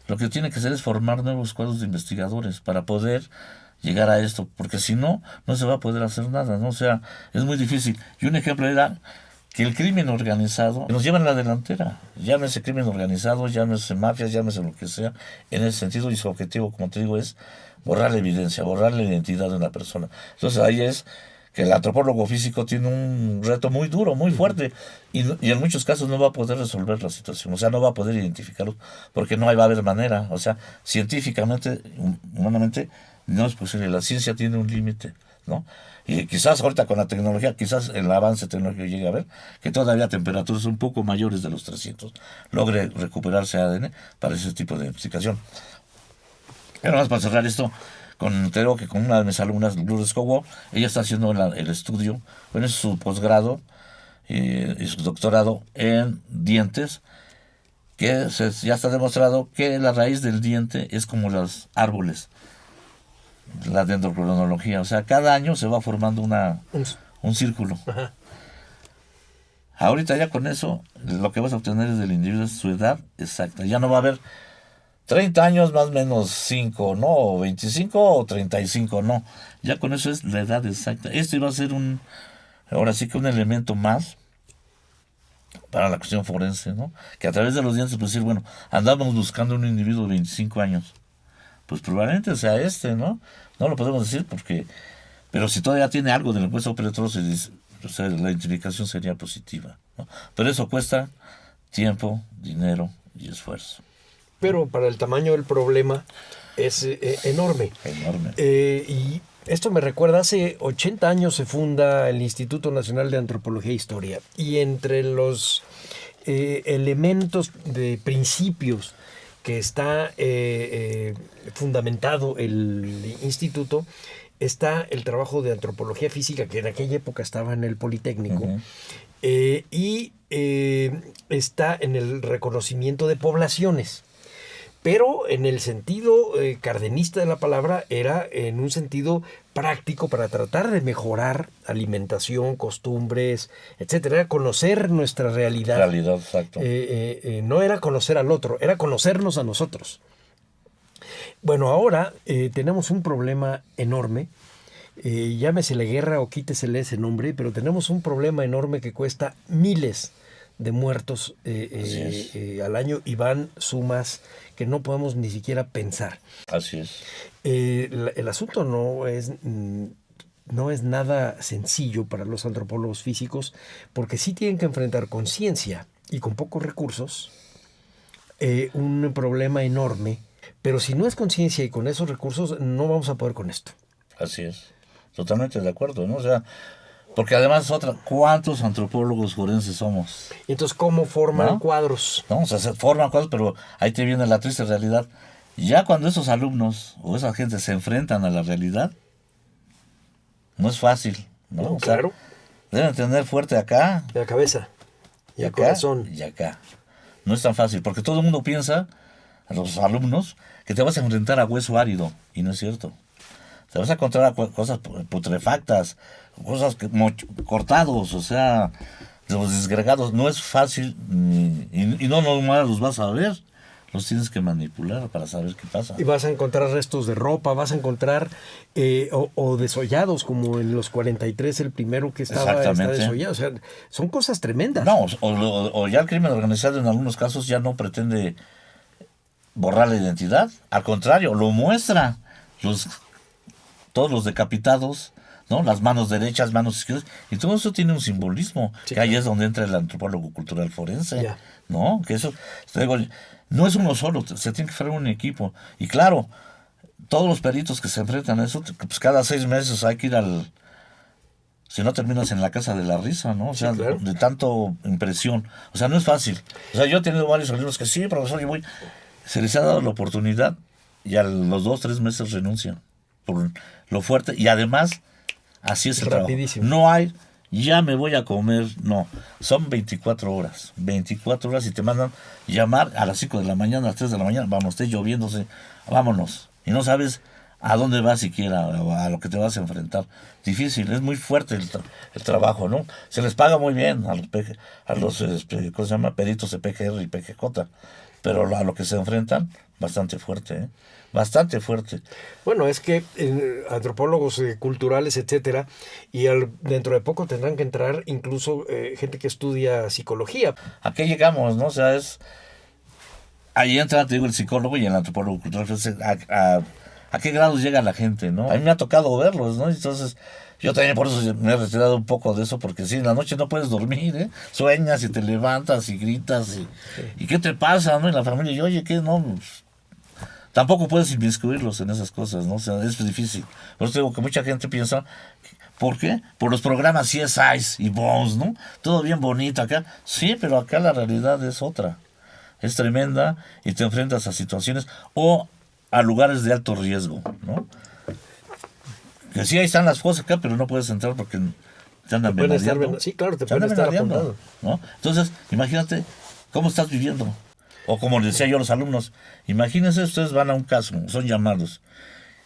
lo que tiene que hacer es formar nuevos cuadros de investigadores para poder llegar a esto, porque si no, no se va a poder hacer nada, ¿no? O sea, es muy difícil. Y un ejemplo era que el crimen organizado nos lleva en la delantera. Llámese crimen organizado, llámese mafias, llámese lo que sea, en ese sentido, y su objetivo, como te digo, es borrar la evidencia, borrar la identidad de una persona. Entonces ahí es que el antropólogo físico tiene un reto muy duro, muy fuerte, y en muchos casos no va a poder resolver la situación, o sea, no va a poder identificarlo, porque no va a haber manera, o sea, científicamente, humanamente, no es posible, la ciencia tiene un límite, ¿no? Y quizás ahorita con la tecnología, quizás el avance tecnológico llegue a ver que todavía temperaturas un poco mayores de los 300 logre recuperarse ADN para ese tipo de investigación. Y además, para cerrar esto, creo que con una de mis alumnas, Lourdes Cobo, ella está haciendo el estudio, bueno, es su posgrado y su doctorado en dientes, que ya está demostrado que la raíz del diente es como los árboles, la dendrocronología, o sea, cada año se va formando un círculo. Ajá. Ahorita ya con eso, lo que vas a obtener es del individuo, es su edad exacta, ya no va a haber 30 años más o menos 5, ¿no? O 25 o 35, no. Ya con eso es la edad exacta. Esto iba a ser ahora sí que un elemento más para la cuestión forense, ¿no? Que a través de los dientes, pues decir, bueno, andamos buscando un individuo de 25 años. Pues probablemente sea ¿no? No lo podemos decir porque... Pero si todavía tiene algo del hueso peretroso, o sea, la identificación sería positiva, ¿no? Pero eso cuesta tiempo, dinero y esfuerzo. Pero para el tamaño del problema es enorme. Enorme. Y esto me recuerda, hace 80 años se funda el Instituto Nacional de Antropología e Historia. Y entre los elementos de principios que está fundamentado el instituto, está el trabajo de antropología física, que en aquella época estaba en el Politécnico, Uh-huh. y está en el reconocimiento de poblaciones. Pero en el sentido cardenista de la palabra, era en un sentido práctico para tratar de mejorar alimentación, costumbres, etcétera, conocer nuestra realidad. Realidad, exacto. No era conocer al otro, era conocernos a nosotros. Bueno, ahora tenemos un problema enorme, llámesele guerra o quítesele ese nombre, pero tenemos un problema enorme que cuesta miles de muertos al año, y van sumas que no podemos ni siquiera pensar. Así es. El asunto no es nada sencillo para los antropólogos físicos, porque sí tienen que enfrentar con ciencia y con pocos recursos un problema enorme, pero si no es con ciencia y con esos recursos, no vamos a poder con esto. Así es. Totalmente de acuerdo, ¿no? O sea, porque además ¿cuántos antropólogos forenses somos? Entonces, ¿cómo forman ¿No? cuadros? No, o sea, se forman cuadros, pero ahí te viene la triste realidad. Ya cuando esos alumnos o esa gente se enfrentan a la realidad, no es fácil, ¿no? No, O sea, claro. deben tener fuerte acá, La cabeza y el acá, corazón. y acá. No es tan fácil, porque todo el mundo piensa, a los alumnos, que te vas a enfrentar a hueso árido, y no es cierto. Te vas a encontrar a cosas putrefactas, cosas cortados, o sea, los desgregados. No es fácil, y no nomás los vas a ver, los tienes que manipular para saber qué pasa. Y vas a encontrar restos de ropa, vas a encontrar o desollados, como en los 43, el primero que está desollado. O sea, son cosas tremendas. No, o ya el crimen organizado en algunos casos ya no pretende borrar la identidad, al contrario, lo muestra. Todos los decapitados, ¿no? Las manos derechas, manos izquierdas, y todo eso tiene un simbolismo, Sí, que ahí claro. es donde entra el antropólogo cultural forense, Ya. ¿no? Que eso, te digo, no es uno solo, se tiene que formar un equipo. Y claro, todos los peritos que se enfrentan a eso, pues cada 6 meses hay que ir si no terminas en la casa de la risa, ¿no? O sea, claro. de tanto impresión. O sea, no es fácil. O sea, yo he tenido varios alumnos que sí, profesor, yo voy. Se les ha dado la oportunidad y a los 2, 3 meses renuncian por lo fuerte. Y además, así es el Rapidísimo. trabajo. No hay, ya me voy a comer, no. Son 24 horas. 24 horas y te mandan llamar a las 5 de la mañana, a las 3 de la mañana. Vamos, esté lloviéndose, vámonos. Y no sabes a dónde vas siquiera, a lo que te vas a enfrentar. Difícil, es muy fuerte el trabajo, ¿no? Se les paga muy bien a los ¿cómo se llama? Peritos de PGR y PGJ, pero a lo que se enfrentan, bastante fuerte, ¿eh? Bastante fuerte. Bueno, es que antropólogos culturales, etcétera, y dentro de poco tendrán que entrar incluso gente que estudia psicología. ¿A qué llegamos, no? O sea, ahí entra, te digo, el psicólogo y el antropólogo cultural. ¿A qué grados llega la gente, no? A mí me ha tocado verlos, ¿no? Entonces, yo también por eso me he retirado un poco de eso, porque sí, en la noche no puedes dormir, ¿eh? Sueñas y te levantas y gritas y ¿qué te pasa, no? Y la familia, y oye, ¿qué? No, pues, tampoco puedes inmiscuirlos en esas cosas, ¿no? O sea, es difícil. Por eso digo que mucha gente piensa, ¿por qué? Por los programas CSI y Bones, ¿no? Todo bien bonito acá. Sí, pero acá la realidad es otra. Es tremenda y te enfrentas a situaciones o a lugares de alto riesgo, ¿no? Que sí, ahí están las cosas acá, pero no puedes entrar porque te andan Pueden estar venadeando. sí, claro, te Te andan pueden estar venadeando, apuntando. ¿no? Entonces, imagínate cómo estás viviendo. O como les decía yo a los alumnos, imagínense, ustedes van a un caso, son llamados,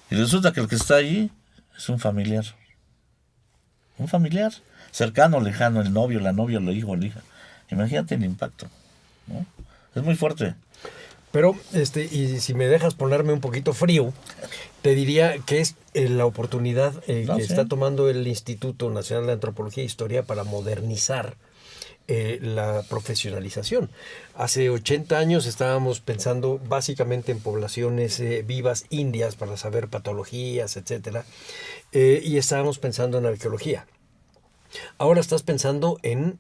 y resulta que el que está allí es un familiar. Un familiar, cercano, lejano, el novio, la novia, el hijo, la hija. Imagínate el impacto, ¿no? Es muy fuerte. Pero, y si me dejas ponerme un poquito frío, te diría que es la oportunidad que sí. está tomando el Instituto Nacional de Antropología e Historia para modernizar la profesionalización. Hace 80 años estábamos pensando básicamente en poblaciones vivas indias para saber patologías, etcétera, y estábamos pensando en arqueología. Ahora estás pensando en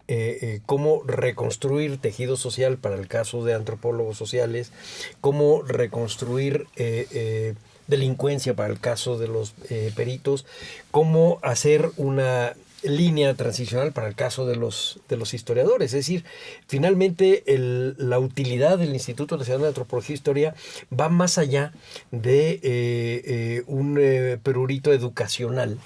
cómo reconstruir tejido social para el caso de antropólogos sociales, cómo reconstruir delincuencia para el caso de los peritos, cómo hacer una línea transicional para el caso de los historiadores. Es decir, finalmente la utilidad del Instituto Nacional de Antropología e Historia va más allá de un prurito educacional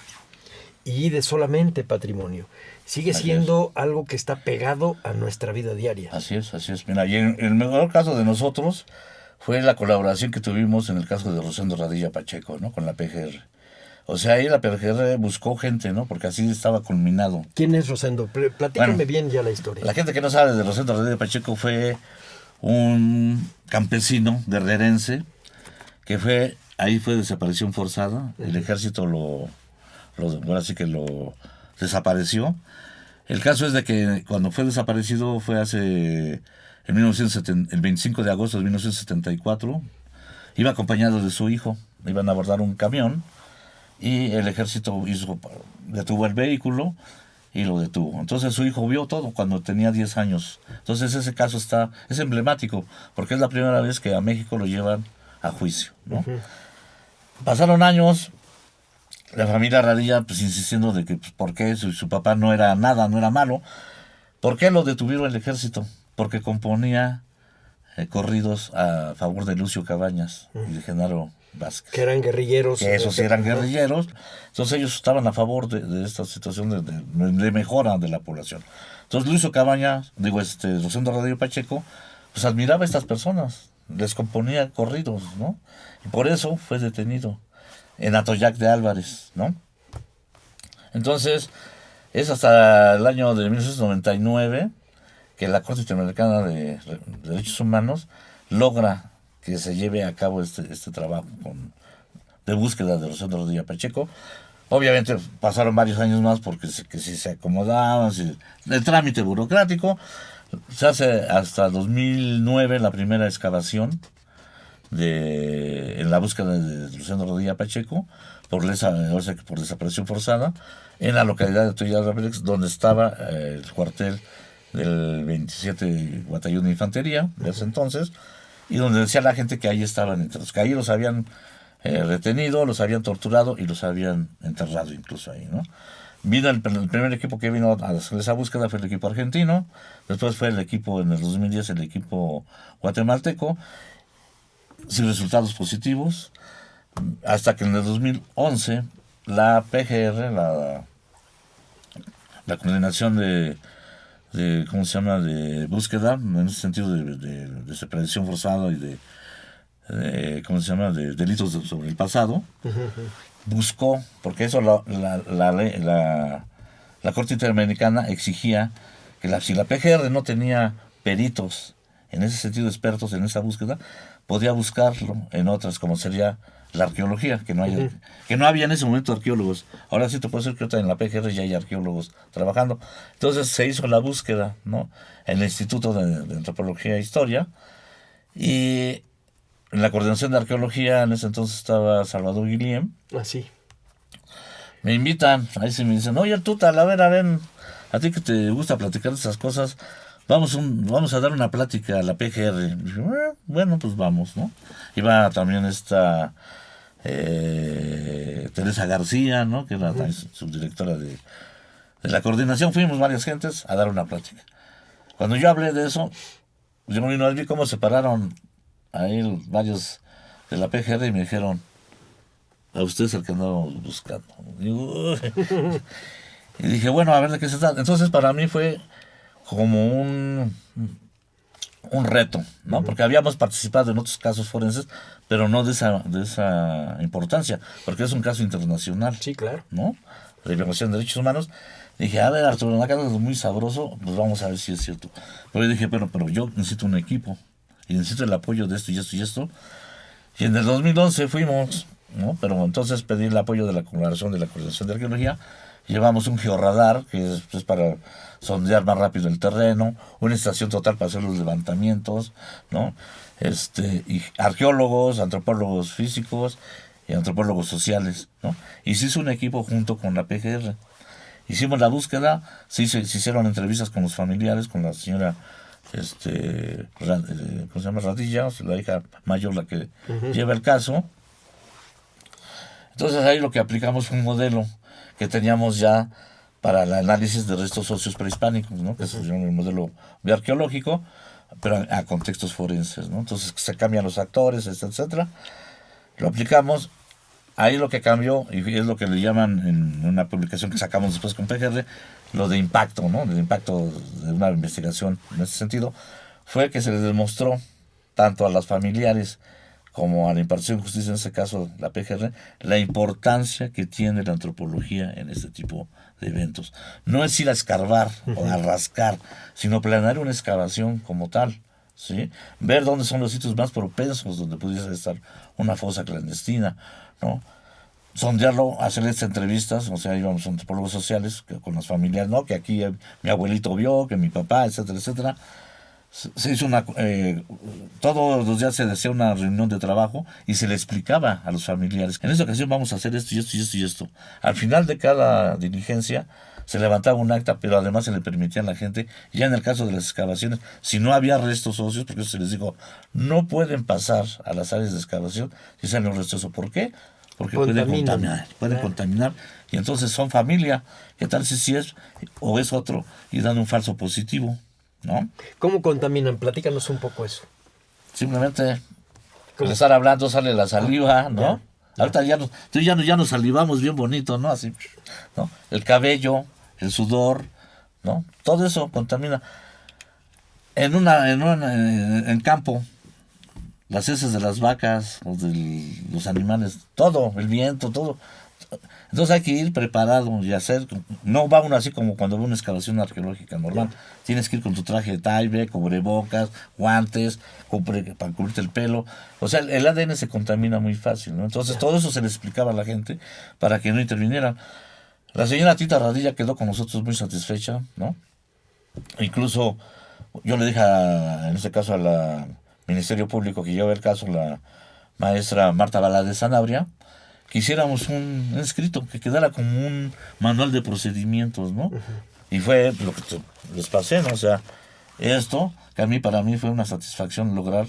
y de solamente patrimonio. Sigue siendo algo que está pegado a nuestra vida diaria. Así es, así es. Mira, y en el mejor caso de nosotros fue la colaboración que tuvimos en el caso de Rosendo Radilla Pacheco, ¿no? Con la PGR. O sea, ahí la PGR buscó gente, ¿no? Porque así estaba culminado. ¿Quién es Rosendo? Platícame Bueno, bien ya la historia. La gente que no sabe de Rosendo Radilla Pacheco fue un campesino de Herrerense que ahí fue desaparición forzada. El ejército ahora sí que lo desapareció. El caso es de que cuando fue desaparecido fue el 25 de agosto de 1974. Iba acompañado de su hijo. Iban a abordar un camión y el ejército detuvo el vehículo y lo detuvo. Entonces su hijo vio todo cuando tenía 10 años. Entonces ese caso es emblemático porque es la primera vez que a México lo llevan a juicio, ¿no? Uh-huh. Pasaron años. La familia Radilla, pues insistiendo de que, pues, ¿por qué? Su papá no era nada, no era malo. ¿Por qué lo detuvieron el ejército? Porque componía corridos a favor de Lucio Cabañas y de Genaro Vázquez. Que eran guerrilleros. Que esos sí eran guerrilleros. Entonces ellos estaban a favor de esta situación de mejora de la población. Entonces Lucio Cabañas, Rosendo Radilla Pacheco, pues admiraba a estas personas. Les componía corridos, ¿no? Y por eso fue detenido en Atoyac de Álvarez, ¿no? Entonces, es hasta el año de 1999 que la Corte Interamericana de Derechos Humanos logra que se lleve a cabo este trabajo de búsqueda de Rosendo Radilla Pacheco. Obviamente pasaron varios años más porque si se acomodaban, el trámite burocrático. Se hace hasta 2009 la primera excavación en la búsqueda de Luciano Rodilla Pacheco por desaparición forzada en la localidad de Toyada Rabelex, donde estaba el cuartel del 27 Batallón de Infantería de ese entonces, y donde decía la gente que ahí estaban enterrados, que ahí los habían retenido, los habían torturado y los habían enterrado incluso ahí, ¿no? Vino el primer equipo que vino a hacer esa búsqueda fue el equipo argentino, después fue el equipo en el 2010, el equipo guatemalteco, sin resultados positivos, hasta que en el 2011 la PGR, la coordinación de ¿cómo se llama?, de búsqueda, en ese sentido de desaparición forzada y de ¿cómo se llama?, de delitos sobre el pasado, buscó, porque eso la Corte Interamericana exigía que si la PGR no tenía peritos, en ese sentido expertos en esa búsqueda, podía buscarlo en otras, como sería la arqueología, que no había en ese momento arqueólogos. Ahora sí te puedo decir que ahorita en la PGR ya hay arqueólogos trabajando. Entonces se hizo la búsqueda, ¿no?, en el Instituto de Antropología e Historia, y en la coordinación de arqueología en ese entonces estaba Salvador Guillem. Así. Me invitan, ahí se me dicen, oye, Tutal, a ver, a ti que te gusta platicar de esas cosas, vamos a dar una plática a la PGR. Y dije, bueno, pues vamos, ¿no? Iba también esta Teresa García, ¿no?, que era subdirectora de la coordinación. Fuimos varias gentes a dar una plática. Cuando yo hablé de eso, yo vi cómo se pararon ahí varios de la PGR y me dijeron, a usted es el que andamos buscando. Y dije, bueno, a ver de qué se trata. Entonces para mí fue como un reto, ¿no? Porque habíamos participado en otros casos forenses, pero no de esa importancia, porque es un caso internacional. Sí, claro. ¿No? De violación de derechos humanos. Dije, a ver, Arturo, una cosa muy sabroso, pues vamos a ver si es cierto. Pero yo dije, pero yo necesito un equipo, y necesito el apoyo de esto y esto y esto. Y en el 2011 fuimos, ¿no? Pero entonces pedí el apoyo de la Coordinación de Arqueología. Llevamos un georradar, que es para sondear más rápido el terreno, una estación total para hacer los levantamientos, ¿no? Y arqueólogos, antropólogos físicos y antropólogos sociales, ¿no? Y se hizo un equipo junto con la PGR. Hicimos la búsqueda, se hicieron entrevistas con los familiares, con la señora ¿cómo se llama? Radilla, la hija mayor, la que lleva el caso. Entonces ahí lo que aplicamos fue un modelo que teníamos ya para el análisis de restos óseos prehispánicos, ¿no?, que es el modelo bioarqueológico, pero a contextos forenses, ¿no? Entonces se cambian los actores, etcétera. Lo aplicamos. Ahí lo que cambió, y es lo que le llaman en una publicación que sacamos después con PGR, lo de impacto, ¿no? El impacto de una investigación en ese sentido, fue que se les demostró tanto a los familiares como a la impartición de justicia, en este caso la PGR, la importancia que tiene la antropología en este tipo de eventos. No es ir a escarbar o a rascar, sino planear una excavación como tal, ¿sí? Ver dónde son los sitios más propensos donde pudiese estar una fosa clandestina, ¿no? Sondearlo, hacerles entrevistas, o sea, íbamos a antropólogos sociales con los familiares, ¿no?, que aquí mi abuelito vio, que mi papá, etcétera, etcétera. Se hizo todos los días se hacía una reunión de trabajo y se le explicaba a los familiares, en esta ocasión vamos a hacer esto y esto y esto y esto. Al final de cada diligencia se levantaba un acta, pero además se le permitía a la gente, ya en el caso de las excavaciones, si no había restos óseos, porque eso se les dijo, no pueden pasar a las áreas de excavación si sale un resto óseo. ¿Por qué? Porque pueden contaminar, y entonces son familia. ¿Qué tal si es o es otro y dan un falso positivo, ¿no? ¿Cómo contaminan? Platícanos un poco eso. Simplemente al estar hablando sale la saliva, ¿no? Ahorita ya nos salivamos bien bonito, ¿no? Así, ¿no? El cabello, el sudor, ¿no? Todo eso contamina. En campo, las heces de las vacas, los animales, todo, el viento, todo. Entonces hay que ir preparado y hacer, no va uno así como cuando va una excavación arqueológica normal. Tienes que ir con tu traje de taibe, cubrebocas, guantes, para cubrirte el pelo. O sea, el ADN se contamina muy fácil, ¿no? Entonces todo eso se le explicaba a la gente para que no intervinieran. La señora Tita Radilla quedó con nosotros muy satisfecha, ¿no? Incluso yo le dije, en este caso, a la Ministerio Público que lleva el caso, la maestra Marta Valadez Sanabria, que hiciéramos un escrito que quedara como un manual de procedimientos, ¿no? Y fue lo que les pasé, ¿no? O sea, esto, que para mí fue una satisfacción lograr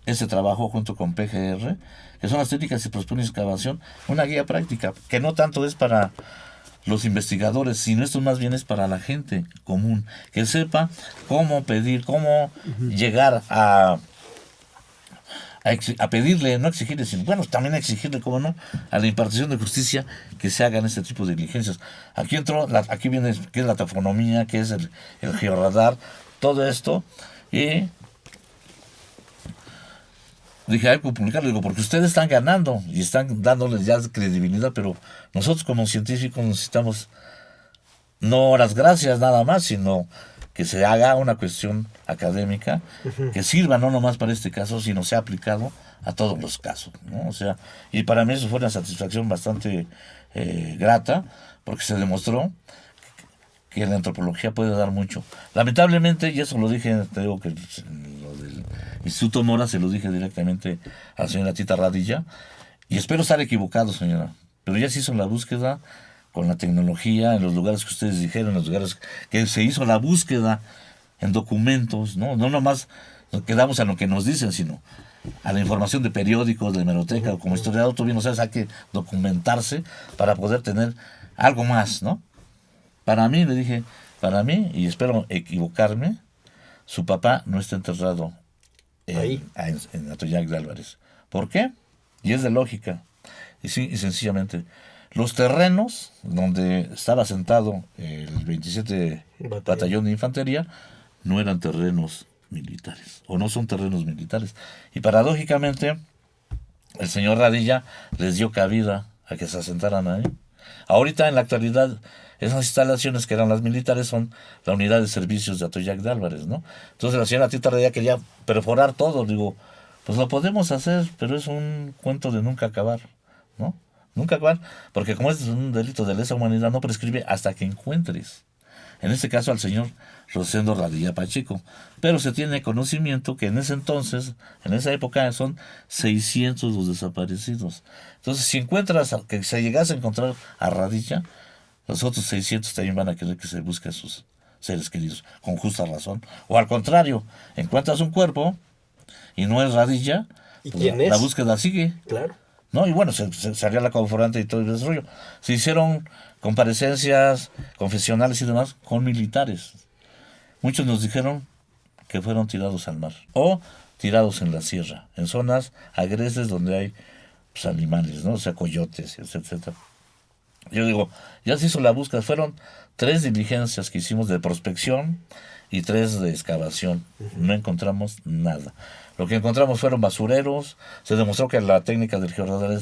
ese trabajo junto con PGR, que son las técnicas de prospección y excavación, una guía práctica, que no tanto es para los investigadores, sino esto más bien es para la gente común, que sepa cómo pedir, cómo llegar a pedirle, no exigirle, sino, bueno, también exigirle, cómo no, a la impartición de justicia que se hagan este tipo de diligencias. Aquí viene qué es la tafonomía, qué es el georradar, todo esto, y dije, hay que publicarlo, digo, porque ustedes están ganando y están dándoles ya credibilidad, pero nosotros como científicos necesitamos no las gracias nada más, sino que se haga una cuestión académica que sirva no nomás para este caso, sino sea aplicado a todos los casos, ¿no? O sea, y para mí eso fue una satisfacción bastante grata, porque se demostró que la antropología puede dar mucho. Lamentablemente, y eso lo dije, te digo que lo del Instituto Mora se lo dije directamente a la señora Tita Radilla, y espero estar equivocado, señora, pero ya se hizo la búsqueda con la tecnología, en los lugares que ustedes dijeron, en los lugares que se hizo la búsqueda en documentos, no nomás nos quedamos a lo que nos dicen, sino a la información de periódicos, de hemeroteca, como historiador, tú bien lo sabes, hay que documentarse para poder tener algo más, ¿no? Para mí, le dije, y espero equivocarme, su papá no está enterrado en Atoyac de Álvarez. ¿Por qué? Y es de lógica, y sencillamente, los terrenos donde estaba sentado el 27 Batallón de Infantería no eran terrenos militares, o no son terrenos militares. Y paradójicamente, el señor Radilla les dio cabida a que se asentaran ahí. Ahorita, en la actualidad, esas instalaciones que eran las militares son la unidad de servicios de Atoyac de Álvarez, ¿no? Entonces la señora Tita Radilla quería perforar todo. Digo, pues lo podemos hacer, pero es un cuento de nunca acabar, ¿no? Nunca acabar, porque como es un delito de lesa humanidad, no prescribe hasta que encuentres. En este caso al señor Rosendo Radilla Pacheco. Pero se tiene conocimiento que en ese entonces, en esa época, son 600 los desaparecidos. Entonces, si encuentras, que se llegase a encontrar a Radilla, los otros 600 también van a querer que se busque a sus seres queridos, con justa razón. O al contrario, encuentras un cuerpo y no es Radilla, ¿y pues quién es? La búsqueda sigue. Claro. ¿No? Y bueno, se salió la conforante y todo el desarrollo. Se hicieron comparecencias confesionales y demás con militares. Muchos nos dijeron que fueron tirados al mar o tirados en la sierra, en zonas agrestes donde hay pues, animales, ¿no? O sea, coyotes, etcétera. Yo digo, ya se hizo la búsqueda, fueron 3 diligencias que hicimos de prospección y 3 de excavación. No encontramos nada. Lo que encontramos fueron basureros. Se demostró que la técnica del georradar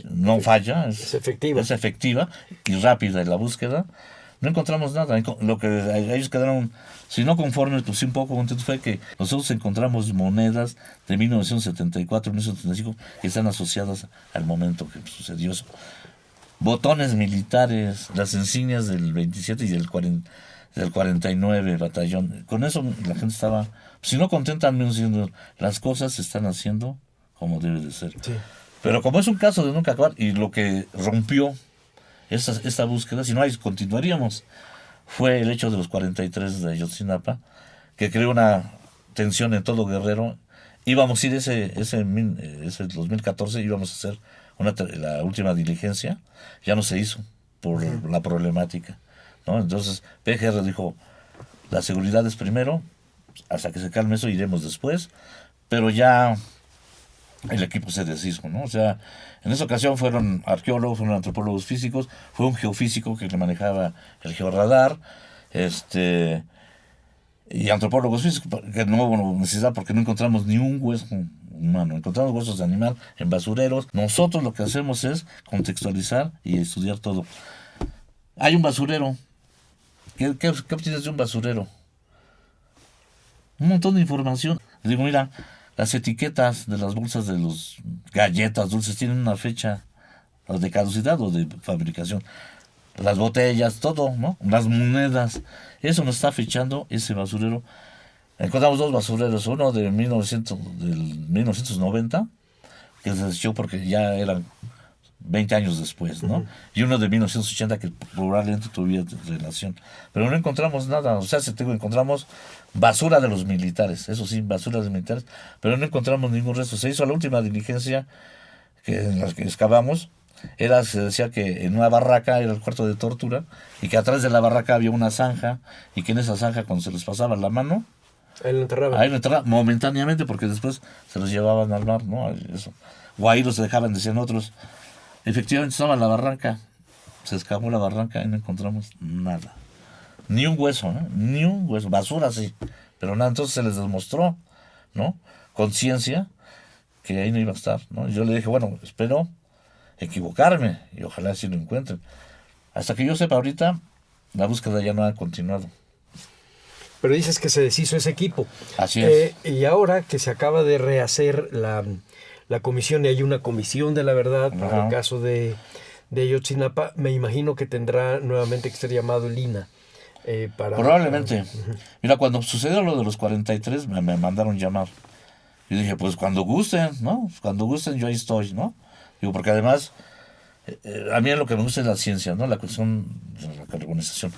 no falla, es efectiva y rápida en la búsqueda. No encontramos nada. Lo que ellos quedaron, si no conformes, pues sí un poco contentos, fue que nosotros encontramos monedas de 1974, 1975 que están asociadas al momento que sucedió eso. Botones militares, las insignias del 27 y del 49 batallón. Con eso la gente estaba, si no contenta, al menos diciendo, las cosas se están haciendo como debe de ser. Sí. Pero como es un caso de nunca acabar, y lo que rompió esta búsqueda, si no ahí continuaríamos, fue el hecho de los 43 de Ayotzinapa, que creó una tensión en todo Guerrero. Íbamos a ir ese 2014, íbamos a hacer la última diligencia, ya no se hizo por la problemática, ¿no? Entonces PGR dijo, la seguridad es primero, hasta que se calme eso iremos después, pero ya el equipo se deshizo, ¿no? O sea, en esa ocasión fueron arqueólogos, fueron antropólogos físicos, fue un geofísico que le manejaba el georradar, y antropólogos físicos, que no hubo necesidad porque no encontramos ni un hueso humano, encontramos huesos de animal en basureros. Nosotros lo que hacemos es contextualizar y estudiar todo. Hay un basurero. ¿Qué obtienes de un basurero? Un montón de información. Digo, mira, las etiquetas de las bolsas de los galletas dulces tienen una fecha de caducidad o de fabricación. Las botellas, todo, ¿no? Las monedas. Eso nos está fechando ese basurero. Encontramos 2 basureros, uno del 1990, que se desechó porque ya eran 20 años después, ¿no? Y uno de 1980 que probablemente tuviera relación. Pero no encontramos nada, o sea, encontramos basura de los militares, eso sí, basura de los militares, pero no encontramos ningún resto. Se hizo la última diligencia en la que excavamos, se decía que en una barraca era el cuarto de tortura, y que atrás de la barraca había una zanja, y que en esa zanja cuando se les pasaba la mano, Ahí lo enterraban. ahí lo enterraban momentáneamente, porque después se los llevaban al mar, ¿no? Eso. O ahí los dejaban, decían otros. Efectivamente estaba en la barranca, se excavó la barranca y no encontramos nada. Ni un hueso, ¿no? Ni un hueso, basura sí, pero nada. Entonces se les demostró, ¿no? Conciencia, que ahí no iba a estar, ¿no? Yo le dije, bueno, espero equivocarme y ojalá así lo encuentren. Hasta que yo sepa ahorita, la búsqueda ya no ha continuado. Pero dices que se deshizo ese equipo. Así es. Y ahora que se acaba de rehacer la comisión, y hay una comisión de la verdad para el caso de Ayotzinapa, me imagino que tendrá nuevamente que ser llamado el INA. Probablemente. Mira, cuando sucedió lo de los 43, me mandaron llamar. Y dije, pues cuando gusten, ¿no? Cuando gusten yo ahí estoy, ¿no? Digo, porque además, a mí lo que me gusta es la ciencia, ¿no? La cuestión de la carbonización.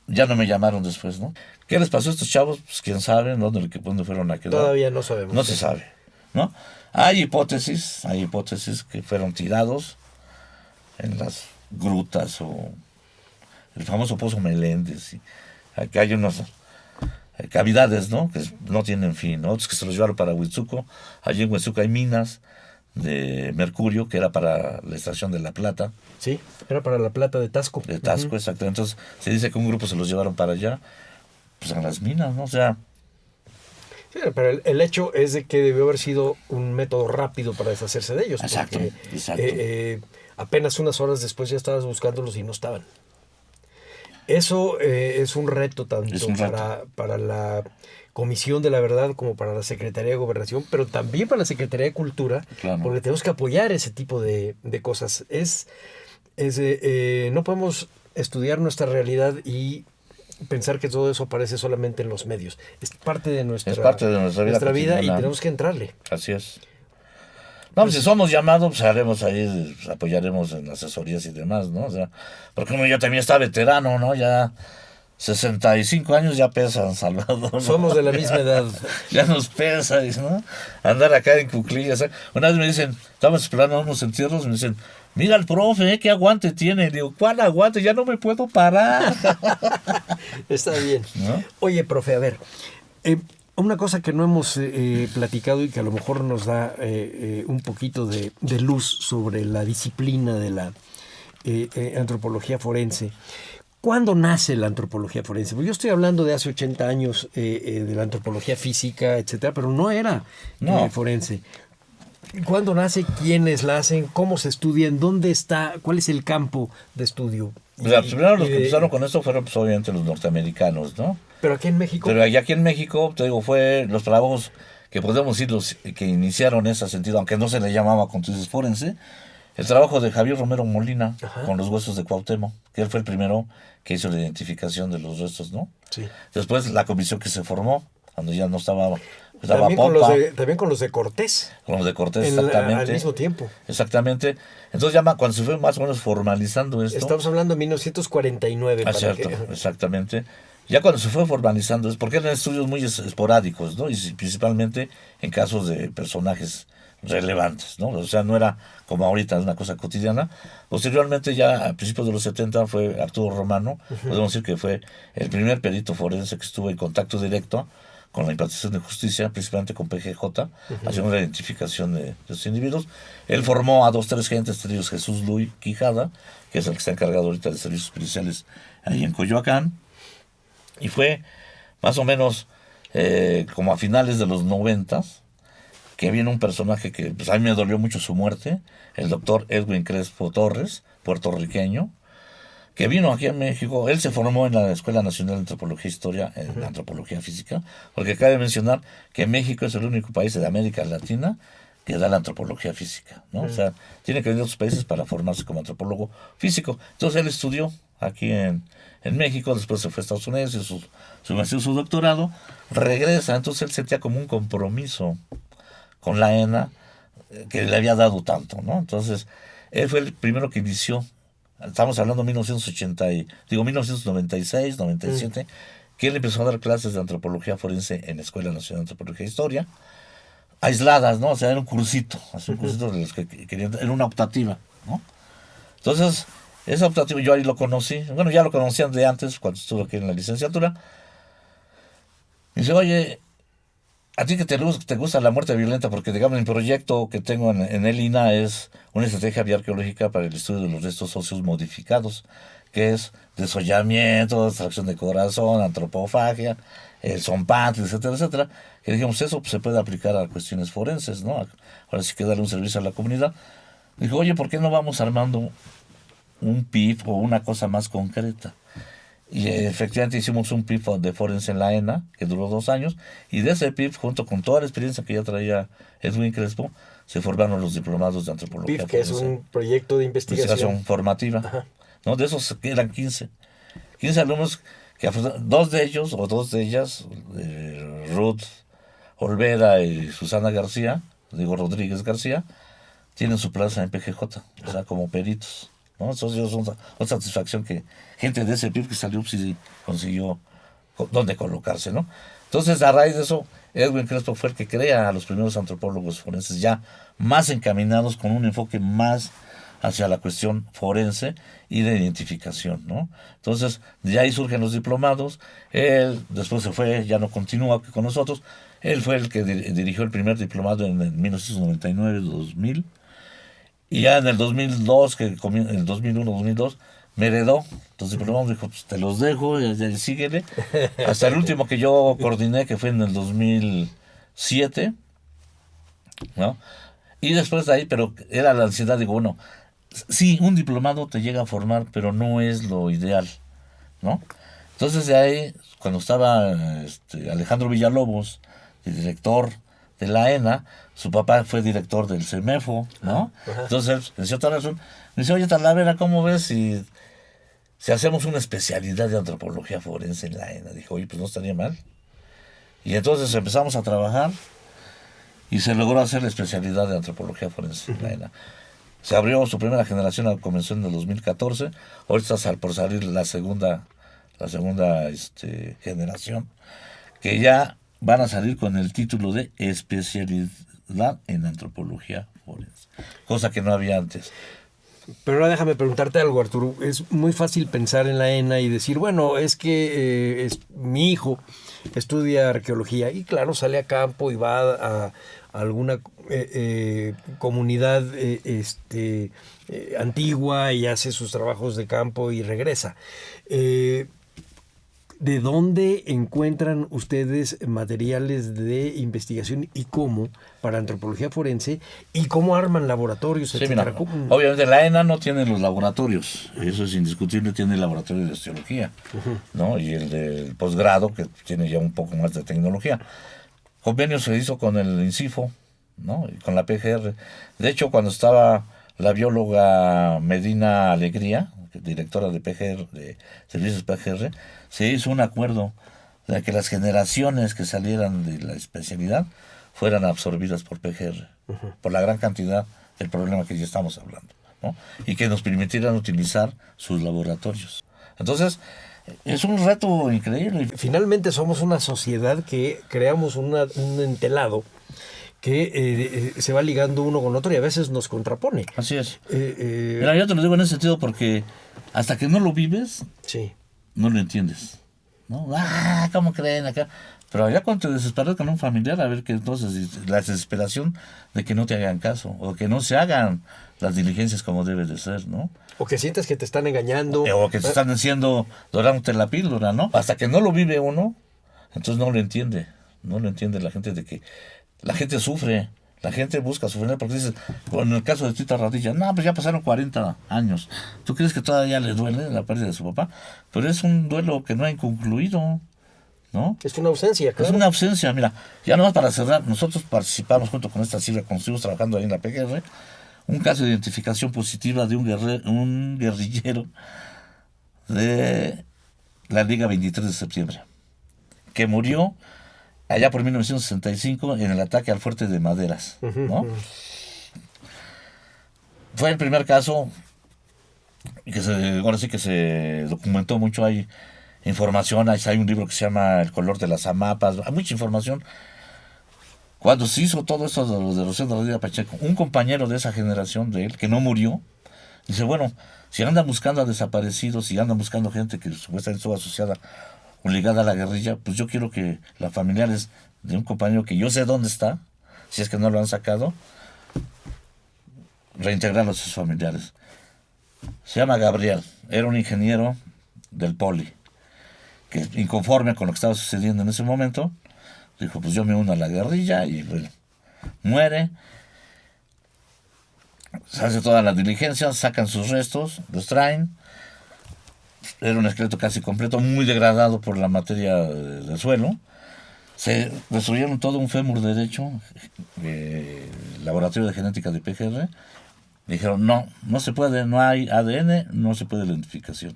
Ya no me llamaron después, ¿no? ¿Qué les pasó a estos chavos? Pues quién sabe, ¿dónde fueron a quedar? Todavía no sabemos. No se sabe, ¿no? Hay hipótesis que fueron tirados en las grutas o el famoso Pozo Meléndez. Y aquí hay unas cavidades, ¿no? Que no tienen fin, ¿no? Otros que se los llevaron para Huitzuco. Allí en Huitzuco hay minas de mercurio, que era para la extracción de la plata. Sí, era para la plata de Tasco. De Tasco, exacto. Entonces se dice que un grupo se los llevaron para allá, pues a las minas, ¿no? O sea... Sí, pero el hecho es de que debió haber sido un método rápido para deshacerse de ellos. Exacto, porque, exacto. Apenas unas horas después ya estabas buscándolos y no estaban. Eso es un reto tanto para la Comisión de la Verdad como para la Secretaría de Gobernación, pero también para la Secretaría de Cultura, claro, porque tenemos que apoyar ese tipo de cosas. No podemos estudiar nuestra realidad y pensar que todo eso aparece solamente en los medios. Es parte de nuestra vida y tenemos que entrarle. Así es. No, pues si somos llamados, pues haremos ahí, apoyaremos en asesorías y demás, ¿no? O sea, porque uno ya también está veterano, ¿no? Ya 65 años ya pesan, Salvador, ¿no? Somos de la misma edad. Ya nos pesa, ¿no? Andar acá en cuclillas. Una vez me dicen, estamos esperando unos entierros, me dicen, mira el profe, qué aguante tiene. Y digo, ¿cuál aguante? Ya no me puedo parar. Está bien. ¿No? Oye, profe, a ver, una cosa que no hemos platicado y que a lo mejor nos da un poquito de luz sobre la disciplina de la antropología forense. ¿Cuándo nace la antropología forense? Porque yo estoy hablando de hace 80 años de la antropología física, etcétera, pero no era forense. ¿Cuándo nace? ¿Quiénes la hacen? ¿Cómo se estudian? ¿Dónde está? ¿Cuál es el campo de estudio? O sea, primero los que empezaron con esto fueron pues, obviamente los norteamericanos, ¿no? Pero aquí en México. Pero aquí en México, te digo, fue los trabajos que podemos decir los que iniciaron ese sentido, aunque no se le llamaba constitución forense, el trabajo de Javier Romero Molina con los huesos de Cuauhtémoc, que él fue el primero que hizo la identificación de los restos, ¿no? Sí. Después la comisión que se formó, cuando ya no estaba también Popa. También con los de Cortés. Con los de Cortés, exactamente. Al mismo tiempo. Exactamente. Entonces ya cuando se fue más o menos formalizando esto. Estamos hablando de 1949. Cierto, exactamente. Ya cuando se fue formalizando es porque eran estudios muy esporádicos, ¿no? Y principalmente en casos de personajes relevantes, ¿no? O sea, no era como ahorita, es una cosa cotidiana. Posteriormente, ya a principios de los 70, fue Arturo Romano, podemos decir que fue el primer perito forense que estuvo en contacto directo con la impartición de justicia, principalmente con PGJ, haciendo la identificación de los individuos. Él formó a 2-3 gentes, entre ellos Jesús Luis Quijada, que es el que está encargado ahorita de servicios policiales ahí en Coyoacán, y fue más o menos como a finales de los 90 que viene un personaje que pues, a mí me dolió mucho su muerte, el doctor Edwin Crespo Torres, puertorriqueño, que vino aquí a México. Él se formó en la Escuela Nacional de Antropología e Historia, en Antropología Física, porque cabe mencionar que México es el único país de América Latina que da la antropología física, ¿no? O sea, tiene que venir a otros países para formarse como antropólogo físico. Entonces él estudió aquí en México, después se fue a Estados Unidos, hizo su maestría, su doctorado, regresa, entonces él sentía como un compromiso con la ENA que le había dado tanto, ¿no? Entonces, él fue el primero que inició, estamos hablando de 1996, 97, que él empezó a dar clases de antropología forense en la Escuela Nacional de Antropología e Historia, aisladas, ¿no? O sea, era un cursito de los que querían, era una optativa, ¿no? Entonces, esa optativa yo ahí lo conocí, bueno, ya lo conocían de antes, cuando estuve aquí en la licenciatura. Y dice, oye, a ti que te gusta la muerte violenta, porque digamos mi proyecto que tengo en el INA es una estrategia bioarqueológica para el estudio de los restos óseos modificados, que es desollamiento, extracción de corazón, antropofagia, zompante, etcétera, etcétera. Que dijimos, eso se puede aplicar a cuestiones forenses, ¿no? Ahora sí que darle un servicio a la comunidad. Dijo, oye, ¿por qué no vamos armando un PIF o una cosa más concreta? Y efectivamente hicimos un PIF de forense en la ENA, que duró 2 años, y de ese PIF, junto con toda la experiencia que ya traía Edwin Crespo, se formaron los diplomados de antropología PIF, que forense. es un proyecto de investigación Formativa. Ajá. ¿No? De esos eran 15 alumnos, que 2 de ellos, o 2 de ellas, Ruth Olvera y Susana García, digo Rodríguez García, tienen su plaza en PGJ, o sea, como peritos, ¿no? Entonces es una satisfacción que gente de ese PIB que salió sí consiguió dónde colocarse, ¿no? Entonces, a raíz de eso, Edwin Crespo fue el que crea a los primeros antropólogos forenses ya más encaminados, con un enfoque más hacia la cuestión forense y de identificación, ¿no? Entonces, de ahí surgen los diplomados. Él después se fue, ya no continúa con nosotros. Él fue el que dirigió el primer diplomado en el 1999-2000. Y ya en el 2002, en el 2001-2002, me heredó los diplomados. Dijo, pues te los dejo, y síguele. Hasta el último que yo coordiné, que fue en el 2007, ¿no? Y después de ahí, pero era la ansiedad, digo, bueno, sí, un diplomado te llega a formar, pero no es lo ideal, ¿no? Entonces de ahí, cuando estaba Alejandro Villalobos, el director de la ENA, su papá fue director del CEMEFO, ¿no? Ajá. Entonces, en cierta razón, me dice, oye, Talavera, ¿cómo ves si hacemos una especialidad de antropología forense en la ENA? Dijo, oye, pues no estaría mal. Y entonces empezamos a trabajar y se logró hacer la especialidad de antropología forense en la ENA. Se abrió su primera generación, comenzó en el 2014, ahorita está por salir la segunda generación, que ya van a salir con el título de especialidad en antropología forense, cosa que no había antes. Pero ahora déjame preguntarte algo, Arturo. Es muy fácil pensar en la ENA y decir, bueno, es que mi hijo estudia arqueología y claro, sale a campo y va a alguna comunidad antigua y hace sus trabajos de campo y regresa. ¿De dónde encuentran ustedes materiales de investigación y cómo para antropología forense y cómo arman laboratorios, sí, etcétera? Mira, obviamente la ENA no tiene los laboratorios, eso es indiscutible, tiene el laboratorio de osteología, ¿no? Y el del posgrado, que tiene ya un poco más de tecnología. Convenio se hizo con el INCIFO, ¿no? Y con la PGR. De hecho, cuando estaba la bióloga Medina Alegría, directora de PGR, de servicios PGR, se hizo un acuerdo de que las generaciones que salieran de la especialidad fueran absorbidas por PGR, por la gran cantidad del problema que ya estamos hablando, ¿no? Y que nos permitieran utilizar sus laboratorios. Entonces, es un reto increíble. Finalmente somos una sociedad que creamos un entelado que se va ligando uno con otro y a veces nos contrapone. Así es. Mira, yo te lo digo en ese sentido porque hasta que no lo vives, sí, no lo entiendes, ¿no? ¿Cómo creen acá? Pero ya cuando te desesperas con un familiar, a ver que entonces la desesperación de que no te hagan caso o que no se hagan las diligencias como debe de ser, ¿no? O que sientes que te están engañando. O que te están haciendo dorándote la píldora, ¿no? Hasta que no lo vive uno, entonces no lo entiende. No lo entiende la gente, de que la gente sufre. La gente busca sufrir porque dices, en el caso de Tita Radilla, no, pues ya pasaron 40 años. ¿Tú crees que todavía le duele la pérdida de su papá? Pero es un duelo que no ha concluido, ¿no? Es una ausencia, claro. Es una ausencia. Mira, ya nomás para cerrar, nosotros participamos junto con esta Silvia, cuando estuvimos trabajando ahí en la PGR, un caso de identificación positiva de un guerrillero de la Liga 23 de septiembre, que murió allá por 1965 en el ataque al fuerte de Maderas, ¿no? Fue el primer caso que ahora sí que se documentó mucho. Hay información, hay un libro que se llama El color de las amapas, hay mucha información. Cuando se hizo todo esto de Rosendo Rodríguez Pacheco, un compañero de esa generación de él, que no murió, dice, bueno, si andan buscando a desaparecidos, si andan buscando gente que supuestamente estuvo asociada o ligada a la guerrilla, pues yo quiero que los familiares de un compañero que yo sé dónde está, si es que no lo han sacado, reintegrarlos a sus familiares. Se llama Gabriel, era un ingeniero del Poli, que inconforme con lo que estaba sucediendo en ese momento, dijo, pues yo me uno a la guerrilla, y bueno, muere. Se hace toda la diligencia, sacan sus restos, los traen. Era un esqueleto casi completo, muy degradado por la materia del suelo. Se destruyeron todo un fémur derecho, laboratorio de genética de PGR. Dijeron, no se puede, no hay ADN, no se puede la identificación.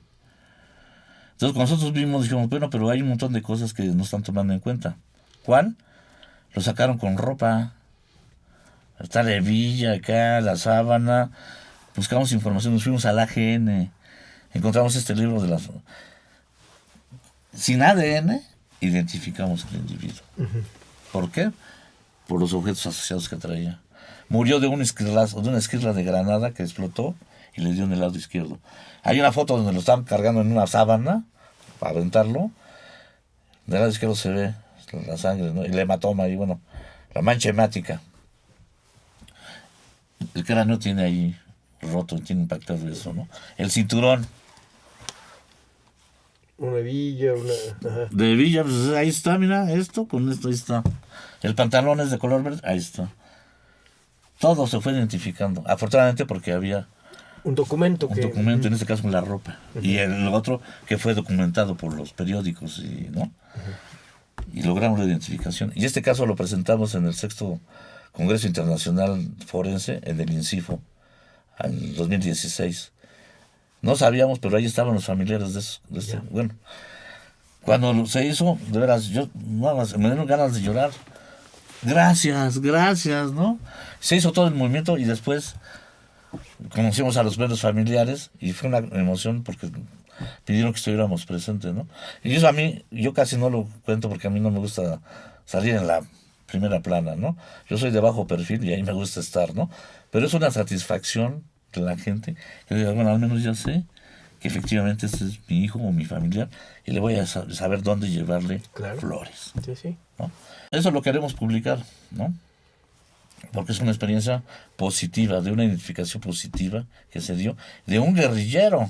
Entonces cuando nosotros vimos, dijimos, bueno, pero hay un montón de cosas que no están tomando en cuenta. ¿Cuál? Lo sacaron con ropa. Está la hebilla acá, la sábana. Buscamos información, nos fuimos al AGN. Encontramos este libro de las... Sin ADN, identificamos al individuo. ¿Por qué? Por los objetos asociados que traía. Murió de una esquirla de granada que explotó y le dio en el lado izquierdo. Hay una foto donde lo están cargando en una sábana para aventarlo. Del lado izquierdo se ve la sangre, ¿no? Y el hematoma y bueno, la mancha hemática. El cráneo tiene ahí roto, tiene impactado eso, ¿no? El cinturón. Una hebilla, Ajá. De hebilla, pues ahí está, mira, con esto ahí está. El pantalón es de color verde, ahí está. Todo se fue identificando. Afortunadamente porque había un documento, en este caso la ropa. Y el otro que fue documentado por los periódicos, ¿no? Y logramos la identificación. Y este caso lo presentamos en el 6º Congreso Internacional Forense, en el INCIFO, en 2016. No sabíamos, pero ahí estaban los familiares de este. Bueno, cuando se hizo, de veras, yo me dieron ganas de llorar. Gracias, ¿no? Se hizo todo el movimiento y después conocimos a los medios familiares y fue una emoción porque pidieron que estuviéramos presentes, ¿no? Y eso yo casi no lo cuento porque a mí no me gusta salir en la primera plana, ¿no? Yo soy de bajo perfil y ahí me gusta estar, ¿no? Pero es una satisfacción de la gente que diga, bueno, al menos ya sé que efectivamente este es mi hijo o mi familiar y le voy a saber dónde llevarle flores. Sí. ¿No? Eso lo queremos publicar, ¿no? Porque es una experiencia positiva, de una identificación positiva que se dio de un guerrillero.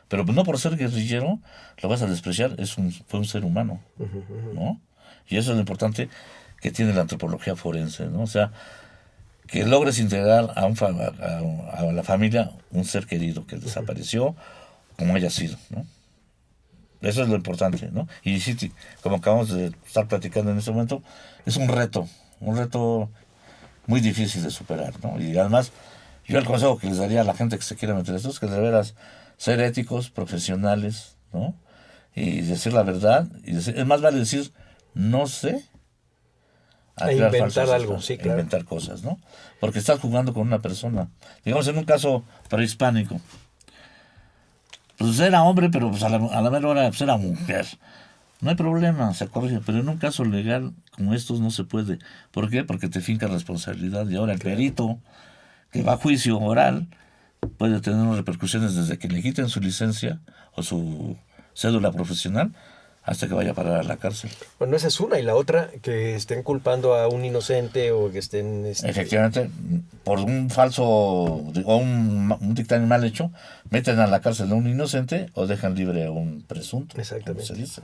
Pero no por ser guerrillero lo vas a despreciar, fue un ser humano, ¿no? Y eso es lo importante que tiene la antropología forense, ¿no? O sea, que logres integrar a la familia un ser querido que desapareció, como haya sido, ¿no? Eso es lo importante, ¿no? Y sí, como acabamos de estar platicando en este momento, es un reto muy difícil de superar, ¿no? Y además, yo el consejo que les daría a la gente que se quiera meter esto es que de veras ser éticos, profesionales, ¿no? Y decir la verdad, es más vale decir no sé a inventar algo, sí, claro. Inventar cosas, ¿no? Porque estás jugando con una persona. Digamos, en un caso prehispánico, pues era hombre, pero pues a la mera hora pues era mujer. No hay problema, se corrige, pero en un caso legal como estos no se puede. ¿Por qué? Porque te finca responsabilidad. Y ahora el perito que va a juicio oral puede tener unas repercusiones desde que le quiten su licencia o su cédula profesional hasta que vaya a parar a la cárcel. Bueno, esa es una. Y la otra, que estén culpando a un inocente o que estén... Efectivamente, por un falso o un dictamen mal hecho, meten a la cárcel a un inocente o dejan libre a un presunto. Exactamente. Se dice.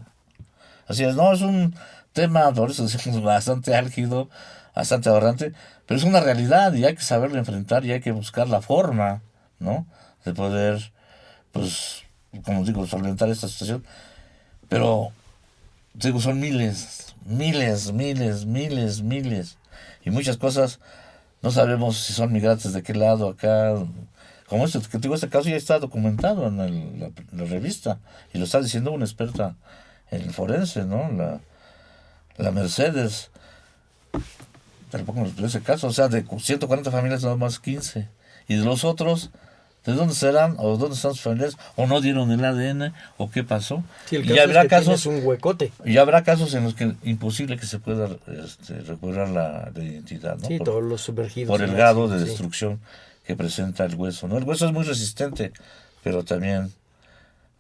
Así es, no, es un tema, por eso decimos, bastante álgido, bastante aberrante, pero es una realidad y hay que saberlo enfrentar y hay que buscar la forma, ¿no? De poder, pues, como digo, solventar esta situación. Pero, digo, son miles. Y muchas cosas no sabemos si son migrantes de qué lado acá, como este, que te digo, este caso ya está documentado en la revista, y lo está diciendo una experta en el forense, ¿no? La Mercedes. Pero pongo ese caso, o sea, de 140 familias nada más 15. Y de los otros, ¿de dónde serán? ¿O dónde están sus familiares? ¿O no dieron el ADN? ¿O qué pasó? Sí, el y caso habrá es que casos, tienes un huecote. y habrá casos en los que imposible que se pueda recuperar la identidad, ¿no? Sí, todos los sumergidos. Por el en grado de ácido, sí. destrucción que presenta el hueso, ¿no? El hueso es muy resistente, pero también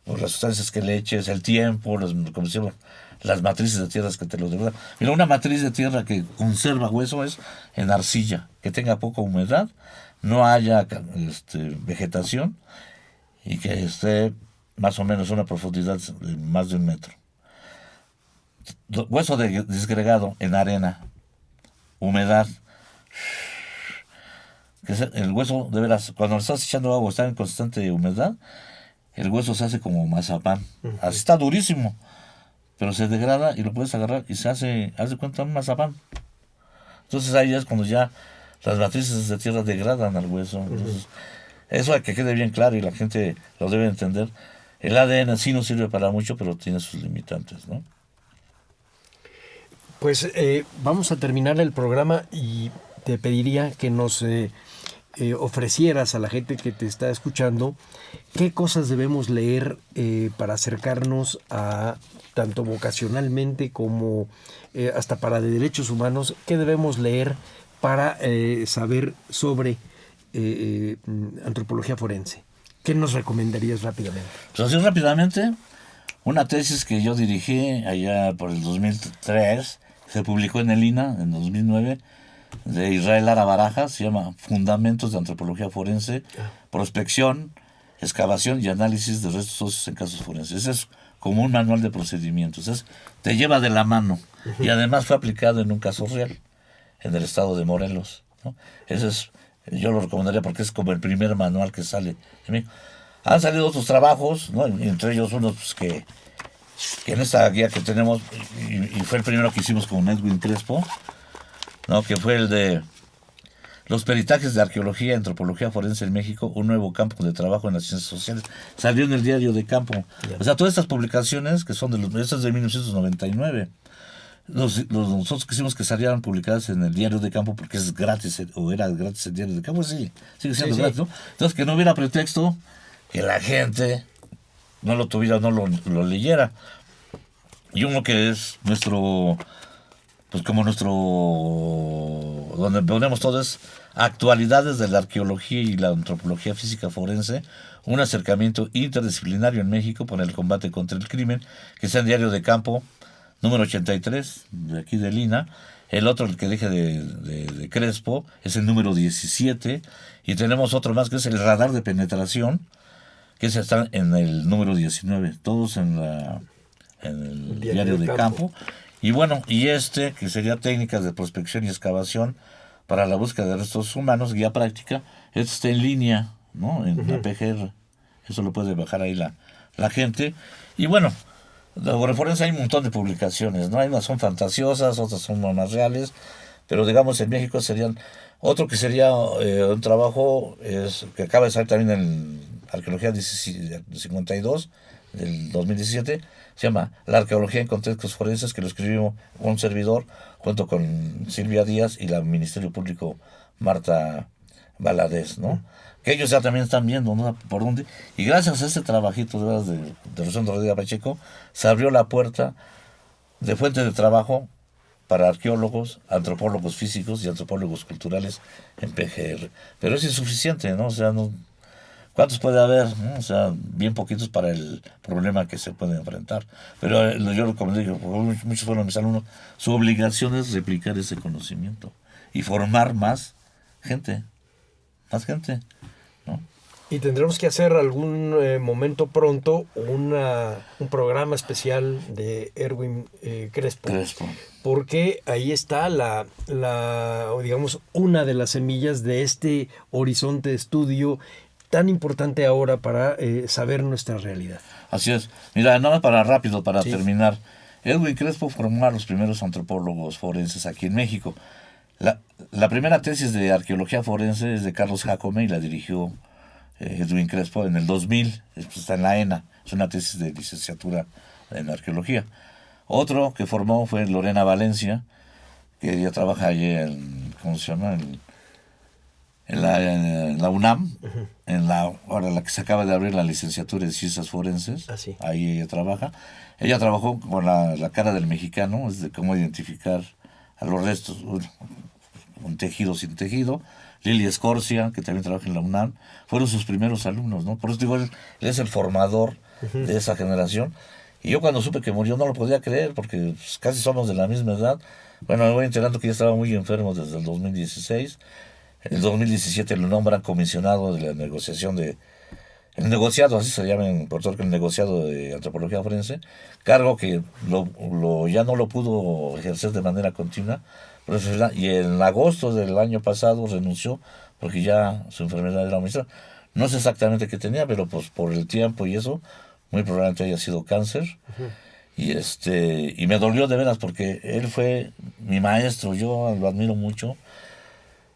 por las sustancias que le eches, el tiempo, como se llama, las matrices de tierras que te lo devuelvan. Mira, una matriz de tierra que conserva hueso es en arcilla, que tenga poca humedad, no haya vegetación y que esté más o menos a una profundidad de más de 1 metro. Hueso disgregado en arena, humedad. Que el hueso, de veras, cuando le estás echando agua, está en constante humedad, el hueso se hace como mazapán. Así está durísimo, pero se degrada y lo puedes agarrar y haz de cuenta un mazapán. Entonces ahí es cuando ya las matrices de tierra degradan al hueso. Entonces, eso hay que quede bien claro y la gente lo debe entender. El ADN sí no sirve para mucho, pero tiene sus limitantes, ¿no? Pues vamos a terminar el programa y te pediría que nos ofrecieras a la gente que te está escuchando qué cosas debemos leer para acercarnos a, tanto vocacionalmente como hasta para de derechos humanos, qué debemos leer para saber sobre antropología forense. ¿Qué nos recomendarías rápidamente? Pues así rápidamente, una tesis que yo dirigí allá por el 2003, se publicó en el INA en 2009, de Israel Lara Baraja, se llama Fundamentos de Antropología Forense, Prospección, Excavación y Análisis de Restos Óseos en Casos Forenses. Ese es como un manual de procedimientos, te lleva de la mano, y además fue aplicado en un caso real, en el estado de Morelos, ¿no? Ese es, yo lo recomendaría porque es como el primer manual que sale de mí. Han salido otros trabajos, ¿no? Entre ellos uno pues, que en esta guía que tenemos, y fue el primero que hicimos con Edwin Crespo, ¿no? Que fue el de Los peritajes de arqueología y antropología forense en México, un nuevo campo de trabajo en las ciencias sociales. Salió en el Diario de Campo. O sea, todas estas publicaciones, que son estas de 1999, nosotros quisimos que salieran publicadas en el Diario de Campo porque es gratis, o era gratis el Diario de Campo, sí, sigue siendo gratis, ¿no? Entonces, que no hubiera pretexto que la gente no lo tuviera, no lo leyera. Y uno que es nuestro, pues como nuestro, donde ponemos todo es actualidades de la arqueología y la antropología física forense, un acercamiento interdisciplinario en México por el combate contra el crimen, que está en Diario de Campo, número 83, de aquí de Lina. El otro, el que dije de Crespo, es el número 17. Y tenemos otro más, que es el radar de penetración, que está en el número 19. Todos en el Diario de Campo. Y bueno, y que sería técnicas de prospección y excavación para la búsqueda de restos humanos, guía práctica, está en línea, ¿no? En la PGR. Eso lo puede bajar ahí la gente. Y bueno, de forense hay un montón de publicaciones, ¿no? Hay unas son fantasiosas, otras son más reales, pero digamos en México serían, otro que sería un trabajo que acaba de salir también en Arqueología 52 del 2017, se llama La arqueología en contextos forenses, que lo escribimos un servidor junto con Silvia Díaz y la Ministerio Público Marta Valadez, ¿no? Que ellos ya también están viendo, ¿no? Por dónde. Y gracias a este trabajito de Rosendo Rodríguez Pacheco, se abrió la puerta de fuente de trabajo para arqueólogos, antropólogos físicos y antropólogos culturales en PGR. Pero es insuficiente, ¿no? O sea, no, ¿cuántos puede haber? ¿No? O sea, bien poquitos para el problema que se puede enfrentar. Pero yo como digo, muchos fueron mis alumnos, su obligación es replicar ese conocimiento y formar más gente, ¿no? Y tendremos que hacer algún momento pronto un programa especial de Erwin Crespo. Porque ahí está digamos, una de las semillas de este horizonte de estudio tan importante ahora para saber nuestra realidad. Así es. Mira, nada más para terminar. Edwin Crespo formó a los primeros antropólogos forenses aquí en México. La primera tesis de arqueología forense es de Carlos Jacome y la dirigió Edwin Crespo, en el 2000, está en la ENA, es una tesis de licenciatura en arqueología. Otro que formó fue Lorena Valencia, que ella trabaja allí en, ¿cómo se llama? En la UNAM, ahora la que se acaba de abrir la licenciatura en Ciencias Forenses, sí. Ahí ella trabaja. Ella trabajó con la cara del mexicano, es de cómo identificar a los restos, un tejido sin tejido. Lili Escorcia, que también trabaja en la UNAM, fueron sus primeros alumnos, ¿no? Por eso digo, él es el formador de esa generación. Y yo cuando supe que murió no lo podía creer, porque pues, casi somos de la misma edad. Bueno, me voy enterando que ya estaba muy enfermo desde el 2016. En el 2017 lo nombran comisionado de la negociación el negociado, así se llama en Puerto Rico, el negociado de antropología forense, cargo que ya no lo pudo ejercer de manera continua, y en agosto del año pasado renunció porque ya su enfermedad era muy extraña. No sé exactamente qué tenía, pero pues por el tiempo y eso, muy probablemente haya sido cáncer. Y me dolió de veras porque él fue mi maestro, yo lo admiro mucho.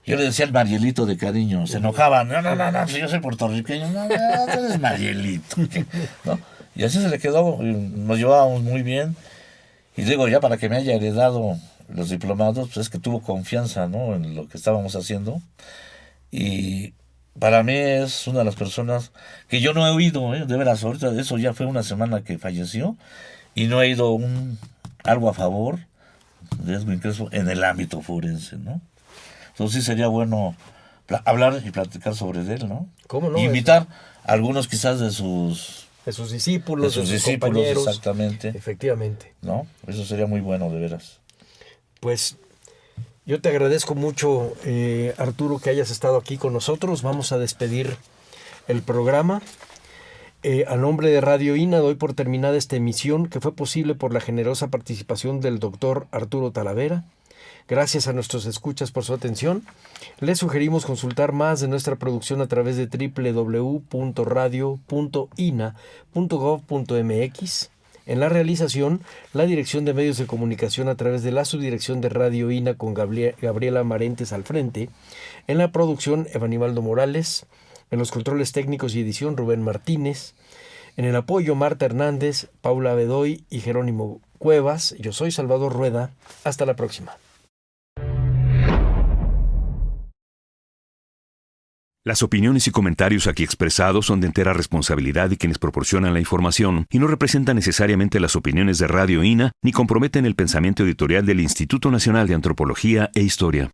Yo le decía el Marielito de cariño, se enojaban, no, yo soy puertorriqueño, no, tú eres Marielito, ¿no? Y así se le quedó, nos llevábamos muy bien, y digo, ya para que me haya heredado los diplomados, pues es que tuvo confianza, ¿no?, en lo que estábamos haciendo, y para mí es una de las personas que yo no he oído, de veras, ahorita eso ya fue una semana que falleció, y no he oído algo a favor de Edwin Crespo en el ámbito forense, ¿no? Entonces sí sería bueno hablar y platicar sobre él, ¿no? ¿Cómo no? Invitar a algunos quizás de sus discípulos, de sus compañeros. Exactamente. Efectivamente. ¿No? Eso sería muy bueno, de veras. Pues yo te agradezco mucho, Arturo, que hayas estado aquí con nosotros. Vamos a despedir el programa. A nombre de Radio INA doy por terminada esta emisión que fue posible por la generosa participación del doctor Arturo Talavera. Gracias a nuestros escuchas por su atención. Les sugerimos consultar más de nuestra producción a través de www.radio.ina.gov.mx. En la realización, la Dirección de Medios de Comunicación a través de la Subdirección de Radio INA con Gabriela Marentes al frente. En la producción, Evanibaldo Morales. En los controles técnicos y edición, Rubén Martínez. En el apoyo, Marta Hernández, Paula Bedoy y Jerónimo Cuevas. Yo soy Salvador Rueda. Hasta la próxima. Las opiniones y comentarios aquí expresados son de entera responsabilidad de quienes proporcionan la información y no representan necesariamente las opiniones de Radio INA ni comprometen el pensamiento editorial del Instituto Nacional de Antropología e Historia.